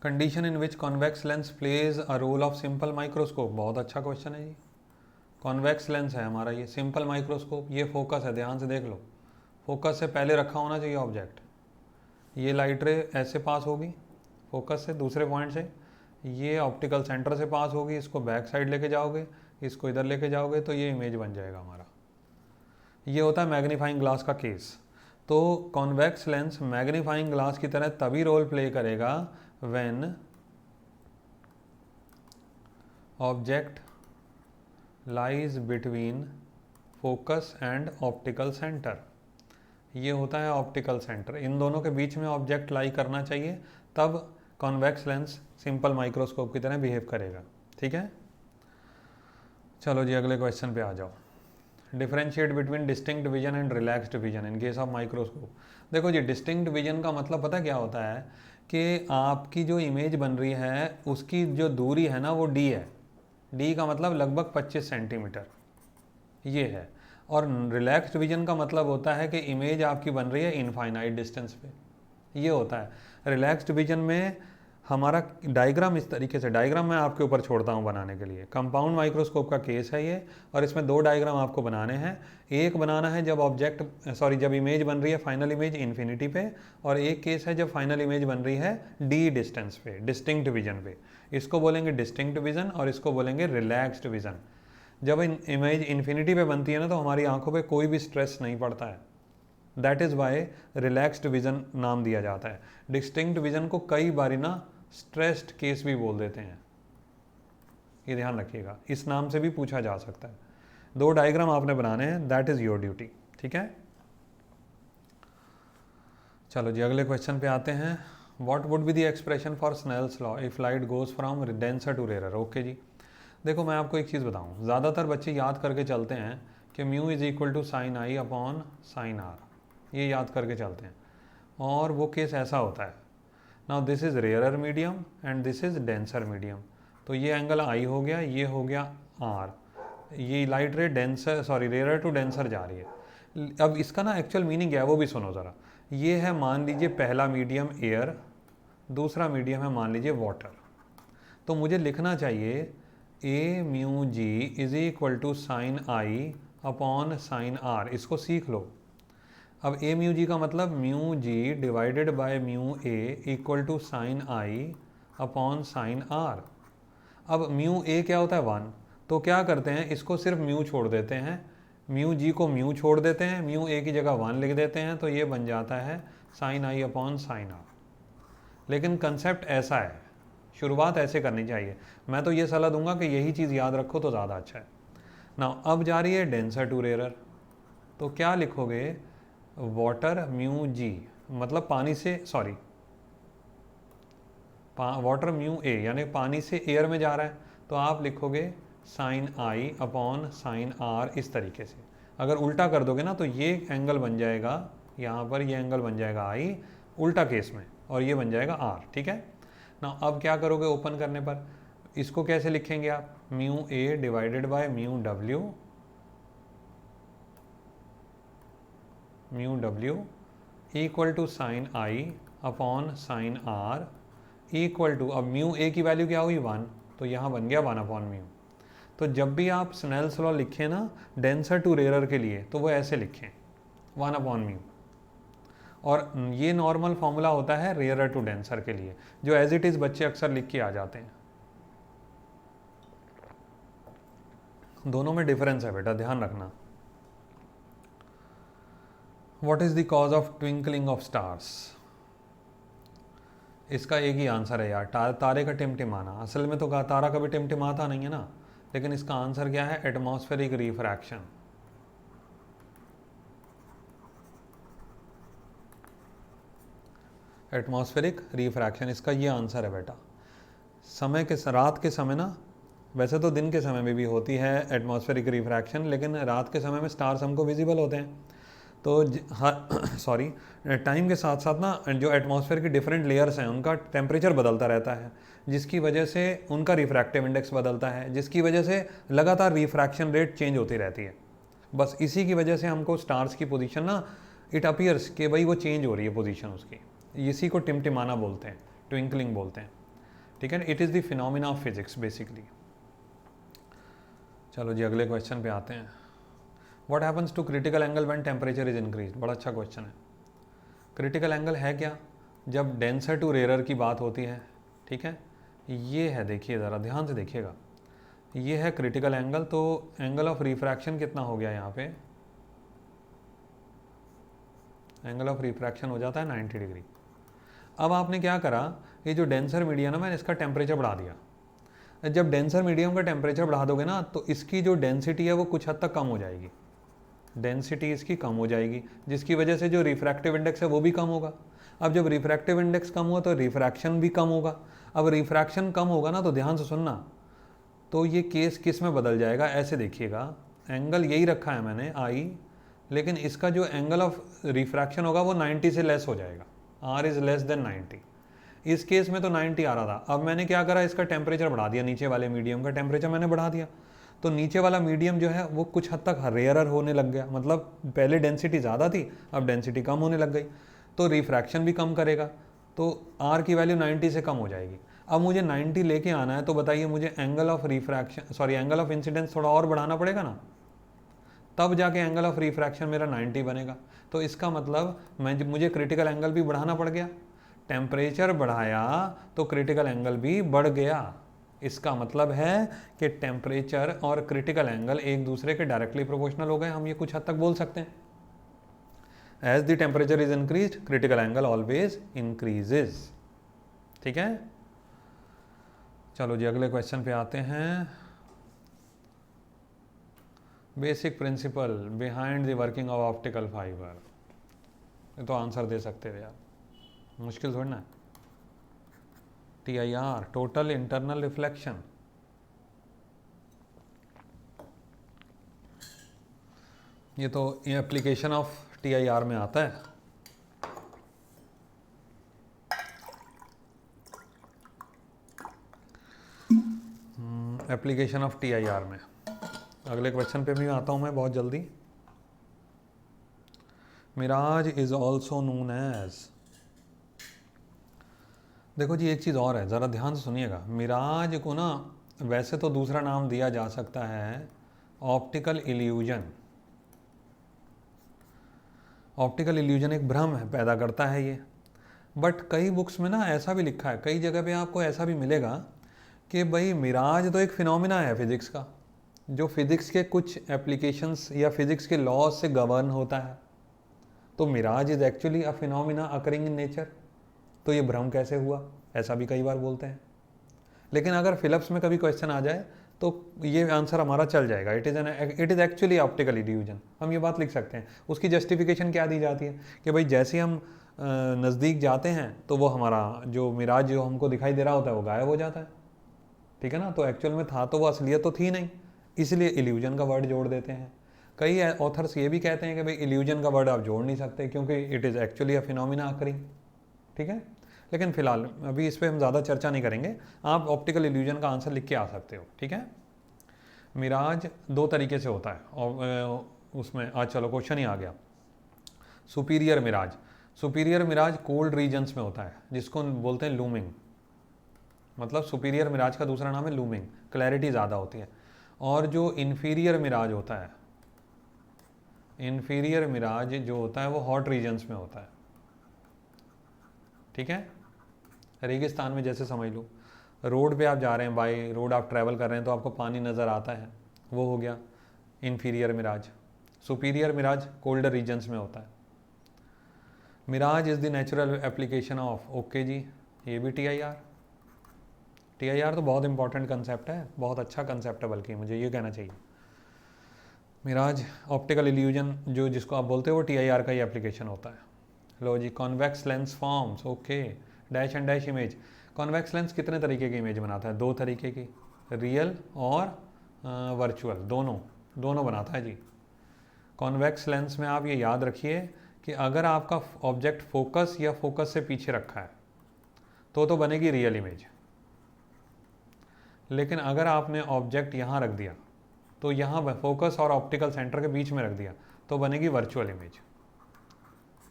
Condition in which convex lens plays a role of simple microscope. बहुत अच्छा क्वेश्चन है जी। कॉन्वेक्स लेंस है हमारा ये, सिंपल माइक्रोस्कोप, ये फोकस है, ध्यान से देख लो। फोकस से पहले रखा होना चाहिए ऑब्जेक्ट। ये लाइट रे ऐसे पास होगी फोकस से दूसरे पॉइंट से, ये ऑप्टिकल सेंटर से पास होगी, इसको बैक साइड लेके जाओगे, इसको इधर लेके जाओगे तो ये इमेज बन जाएगा हमारा। ये होता है मैग्नीफाइंग ग्लास का केस। तो कॉन्वेक्स लेंस मैग्नीफाइंग ग्लास की तरह तभी रोल प्ले करेगा when object lies between focus and optical centre. ये होता है ऑप्टिकल सेंटर, इन दोनों के बीच में ऑब्जेक्ट लाई करना चाहिए, तब कॉन्वेक्स लेंस सिंपल माइक्रोस्कोप की तरह बिहेव करेगा, ठीक है। चलो जी अगले क्वेश्चन पे आ जाओ। Differentiate between distinct vision and relaxed vision in case of microscope. देखो जी डिस्टिंक्ट विजन का मतलब पता क्या होता है कि आपकी जो इमेज बन रही है उसकी जो दूरी है ना वो d है। d का मतलब लगभग 25 सेंटीमीटर ये है। और रिलैक्स्ड विजन का मतलब होता है कि इमेज आपकी बन रही है इनफाइनाइट डिस्टेंस पे, ये होता है। रिलैक्स्ड विजन में हमारा डायग्राम इस तरीके से, डायग्राम मैं आपके ऊपर छोड़ता हूँ बनाने के लिए। कंपाउंड माइक्रोस्कोप का केस है ये, और इसमें दो डायग्राम आपको बनाने हैं। एक बनाना है जब इमेज बन रही है फाइनल इमेज इन्फिनिटी पे, और एक केस है जब फाइनल इमेज बन रही है डी डिस्टेंस पे, डिस्टिंक्ट विजन पे। इसको बोलेंगे डिस्टिंक्ट विजन और इसको बोलेंगे रिलैक्स्ड विजन। जब इमेज इन्फिनिटी पे बनती है ना तो हमारी आंखों पे कोई भी स्ट्रेस नहीं पड़ता है, that is why relaxed vision नाम दिया जाता है। डिस्टिंक्ट विजन को कई बारी ना स्ट्रेस्ड केस भी बोल देते हैं, ये ध्यान रखिएगा, इस नाम से भी पूछा जा सकता है। दो डायग्राम आपने बनाने हैं, दैट इज़ योर ड्यूटी, ठीक है। चलो जी अगले क्वेश्चन पे आते हैं। What would be the expression for Snell's law if light goes from denser to rarer. Okay जी, देखो मैं आपको एक चीज़ बताऊं, ज़्यादातर बच्चे याद करके चलते हैं कि mu is equal to sine i upon sine r, ये याद करके चलते हैं, और वो केस ऐसा होता है। Now this is rarer medium and this is denser medium, तो ये एंगल आई हो गया, ये हो गया आर, ये लाइट रे रेयरर टू डेंसर जा रही है। अब इसका ना एक्चुअल मीनिंग क्या है वो भी सुनो ज़रा। ये है मान लीजिए पहला मीडियम एयर, दूसरा मीडियम है मान लीजिए वाटर। तो मुझे लिखना चाहिए a mu g is equal to sine i upon sine r, इसको सीख लो। अब ए म्यू जी का मतलब mu g divided by mu a equal to sine i upon sine r. अब म्यू ए क्या होता है 1, तो क्या करते हैं इसको सिर्फ म्यू छोड़ देते हैं, म्यू जी को म्यू छोड़ देते हैं, म्यू ए की जगह 1 लिख देते हैं, तो ये बन जाता है sine i upon sine r. लेकिन कंसेप्ट ऐसा है, शुरुआत ऐसे करनी चाहिए। मैं तो ये सलाह दूंगा कि यही चीज़ याद रखो तो ज़्यादा अच्छा है। ना अब जा रही है डेंसर टू रेयरर, तो क्या लिखोगे, वाटर म्यू जी, मतलब पानी से, सॉरी वाटर म्यू ए, यानी पानी से एयर में जा रहा है, तो आप लिखोगे sine i upon sine r, इस तरीके से। अगर उल्टा कर दोगे ना तो ये एंगल बन जाएगा, यहाँ पर ये एंगल बन जाएगा आई उल्टा केस में, और ये बन जाएगा आर, ठीक है ना। अब क्या करोगे ओपन करने पर, इसको कैसे लिखेंगे आप, mu A divided by mu W equal to sine i upon sine r equal to, अब म्यू ए की वैल्यू क्या हुई 1, तो यहाँ बन गया 1 अपॉन म्यू। तो जब भी आप स्नेल्स लॉ लिखें ना डेंसर टू रेयरर के लिए, तो वो ऐसे लिखें 1 अपॉन म्यू, और ये नॉर्मल फॉर्मूला होता है रेयरर टू डेंसर के लिए, जो एज इट इज़ बच्चे अक्सर लिख के आ जाते हैं। दोनों में डिफरेंस है बेटा, ध्यान रखना। What is the cause of twinkling of stars, इसका एक ही आंसर है यार, तारे का टिमटिमाना। असल में तो तारा कभी टिमटिमाता नहीं है ना, लेकिन इसका आंसर क्या है, एटमॉस्फेरिक रिफ्रैक्शन। एटमॉस्फेरिक रिफ्रैक्शन, इसका ये आंसर है बेटा। समय के रात के समय ना, वैसे तो दिन के समय में भी होती है एटमॉस्फेरिक रिफ्रैक्शन, लेकिन रात के समय में स्टार्स हमको विजिबल होते हैं, तो सॉरी टाइम के साथ साथ ना जो एटमॉस्फेयर की डिफरेंट लेयर्स हैं उनका टेम्परेचर बदलता रहता है, जिसकी वजह से उनका रिफ्रैक्टिव इंडेक्स बदलता है, जिसकी वजह से लगातार रिफ्रैक्शन रेट चेंज होती रहती है। बस इसी की वजह से हमको स्टार्स की पोजीशन ना, इट अपीयर्स कि भाई वो चेंज हो रही है पोजीशन उसकी, इसी को टिमटिमाना बोलते हैं, ट्विंकलिंग बोलते हैं, ठीक है। It is the phenomena of physics basically. चलो जी अगले क्वेश्चन पे आते हैं। What happens to critical angle when temperature is increase, बड़ा अच्छा क्वेश्चन है। क्रिटिकल एंगल है क्या, जब डेंसर टू रेयरर की बात होती है, ठीक है। ये है, देखिए ज़रा ध्यान से देखिएगा, ये है क्रिटिकल एंगल, तो एंगल ऑफ रिफ्रैक्शन कितना हो गया यहाँ पे, एंगल ऑफ रिफ्रैक्शन हो जाता है 90 डिग्री। अब आपने क्या करा, ये जो डेंसर मीडियम है मैंने इसका टेम्परेचर बढ़ा दिया। जब डेंसर मीडियम का टेम्परेचर बढ़ा दोगे ना, तो इसकी जो डेंसिटी है वो कुछ हद तक कम हो जाएगी, डेंसिटी इसकी कम हो जाएगी, जिसकी वजह से जो रिफ्रैक्टिव इंडेक्स है वो भी कम होगा। अब जब रिफ्रैक्टिव इंडेक्स कम हुआ तो रिफ्रैक्शन भी कम होगा। अब रिफ्रैक्शन कम होगा ना, तो ध्यान से सुनना, तो ये केस किस में बदल जाएगा, ऐसे देखिएगा, एंगल यही रखा है मैंने आई, लेकिन इसका जो एंगल ऑफ रिफ्रैक्शन होगा वो 90 से लेस हो जाएगा, आर इज़ लेस देन 90। इस केस में तो 90 आ रहा था, अब मैंने क्या करा, इसका टेम्परेचर बढ़ा दिया, नीचे वाले मीडियम का टेम्परेचर मैंने बढ़ा दिया, तो नीचे वाला मीडियम जो है वो कुछ हद तक रेयरर होने लग गया, मतलब पहले डेंसिटी ज़्यादा थी अब डेंसिटी कम होने लग गई, तो रिफ्रैक्शन भी कम करेगा, तो आर की वैल्यू 90 से कम हो जाएगी। अब मुझे 90 लेके आना है, तो बताइए मुझे angle of refraction, sorry angle of incidence थोड़ा और बढ़ाना पड़ेगा ना, तब जाके एंगल ऑफ रिफ्रैक्शन मेरा 90 बनेगा। तो इसका मतलब मुझे क्रिटिकल एंगल भी बढ़ाना पड़ गया, टेम्परेचर बढ़ाया तो क्रिटिकल एंगल भी बढ़ गया। इसका मतलब है कि टेम्परेचर और क्रिटिकल एंगल एक दूसरे के डायरेक्टली प्रोपोर्शनल हो गए, हम ये कुछ हद तक बोल सकते हैं। As the temperature is increase, critical angle always increases, ठीक है। चलो जी अगले क्वेश्चन पे आते हैं। Basic principle behind the working of optical fibre, ये तो आंसर दे सकते थे यार, मुश्किल थोड़ी ना। TIR, टोटल इंटरनल रिफ्लेक्शन, ये तो ये एप्लीकेशन ऑफ TIR में आता है। एप्लीकेशन ऑफ TIR में अगले क्वेश्चन पे भी आता हूँ मैं बहुत जल्दी। Mirage is also known as, देखो जी एक चीज़ और है, ज़रा ध्यान से सुनिएगा। मिराज को ना वैसे तो दूसरा नाम दिया जा सकता है ऑप्टिकल इल्यूजन। ऑप्टिकल इल्यूजन एक भ्रम है, पैदा करता है ये, बट कई बुक्स में ना ऐसा भी लिखा है, कई जगह पे आपको ऐसा भी मिलेगा कि भाई मिराज तो एक फिनोमिना है फिज़िक्स का, जो फिज़िक्स के कुछ एप्लीकेशंस या फिज़िक्स के लॉज से गवर्न होता है, तो mirage is actually a phenomena occurring in nature. तो ये भ्रम कैसे हुआ, ऐसा भी कई बार बोलते हैं। लेकिन अगर फिलिप्स में कभी क्वेश्चन आ जाए तो ये आंसर हमारा चल जाएगा। It is actually optical illusion, हम ये बात लिख सकते हैं। उसकी जस्टिफिकेशन क्या दी जाती है कि भाई जैसे हम नज़दीक जाते हैं तो वो हमारा जो मिराज जो हमको दिखाई दे रहा होता है वो गायब हो जाता है, ठीक है ना। तो एक्चुअल में था तो वो असलियत तो थी नहीं, इसलिए इल्यूजन का वर्ड जोड़ देते हैं। कई ऑथर्स ये भी कहते हैं कि भाई इल्यूजन का वर्ड आप जोड़ नहीं सकते क्योंकि it is actually a phenomena occurring, ठीक है। लेकिन फिलहाल अभी इस पर हम ज़्यादा चर्चा नहीं करेंगे, आप ऑप्टिकल इल्यूजन का आंसर लिख के आ सकते हो, ठीक है। मिराज दो तरीके से होता है और उसमें आज चलो क्वेश्चन ही आ गया। Superior mirage, superior mirage cold regions में होता है जिसको बोलते हैं लूमिंग, मतलब सुपीरियर मिराज का दूसरा नाम है लूमिंग, क्लैरिटी ज़्यादा होती है। और जो इन्फीरियर मिराज होता है, इन्फीरियर मिराज जो होता है वो हॉट रीजन्स में होता है, ठीक है। रेगिस्तान में जैसे समझ लो, रोड पे आप जा रहे हैं, बाई रोड आप ट्रैवल कर रहे हैं तो आपको पानी नज़र आता है, वो हो गया inferior mirage. Superior mirage colder regions में होता है। Mirage is the natural application of, okay जी, ये भी TIR। TIR तो बहुत इंपॉर्टेंट कंसेप्ट है, बहुत अच्छा कंसेप्ट है, बल्कि मुझे ये कहना चाहिए। मिराज ऑप्टिकल इल्यूजन जो जिसको आप बोलते हो वो TIR का ही एप्लीकेशन होता है। लो जी, convex lens forms, okay, dash and dash image. Convex lens कितने तरीके की इमेज बनाता है? दो तरीके की, रियल और वर्चुअल, दोनों बनाता है जी। कॉन्वेक्स लेंस में आप ये याद रखिए कि अगर आपका ऑब्जेक्ट फोकस या फोकस से पीछे रखा है तो बनेगी रियल इमेज, लेकिन अगर आपने ऑब्जेक्ट यहाँ रख दिया तो यहाँ फोकस और ऑप्टिकल सेंटर के बीच में रख दिया तो बनेगी वर्चुअल इमेज,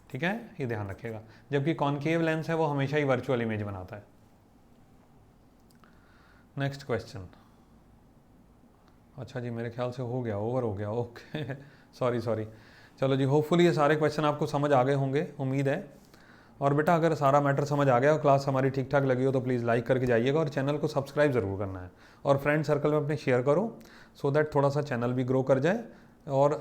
ठीक है, ये ध्यान रखिएगा। जबकि कॉनकेव लेंस है वो हमेशा ही वर्चुअल इमेज बनाता है। नेक्स्ट क्वेश्चन, अच्छा जी मेरे ख्याल से हो गया, ओवर हो गया, ओके सॉरी। चलो जी, होपफुली ये सारे क्वेश्चन आपको समझ आ गए होंगे, उम्मीद है। और बेटा अगर सारा मैटर समझ आ गया और क्लास हमारी ठीक ठाक लगी हो तो प्लीज़ लाइक करके जाइएगा और चैनल को सब्सक्राइब ज़रूर करना है और फ्रेंड सर्कल में अपने शेयर करो सो दैट थोड़ा सा चैनल भी ग्रो कर जाए और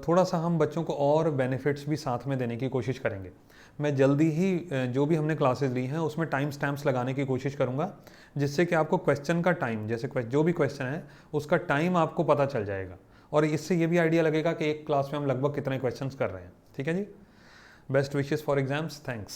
थोड़ा सा हम बच्चों को और बेनिफिट्स भी साथ में देने की कोशिश करेंगे। मैं जल्दी ही जो भी हमने क्लासेस ली हैं उसमें टाइम स्टैम्प्स लगाने की कोशिश करूँगा जिससे कि आपको क्वेश्चन का टाइम, जैसे जो भी क्वेश्चन है उसका टाइम आपको पता चल जाएगा और इससे ये भी आइडिया लगेगा कि एक क्लास में हम लगभग कितने क्वेश्चंस कर रहे हैं, ठीक है जी। Best wishes for exams, thanks.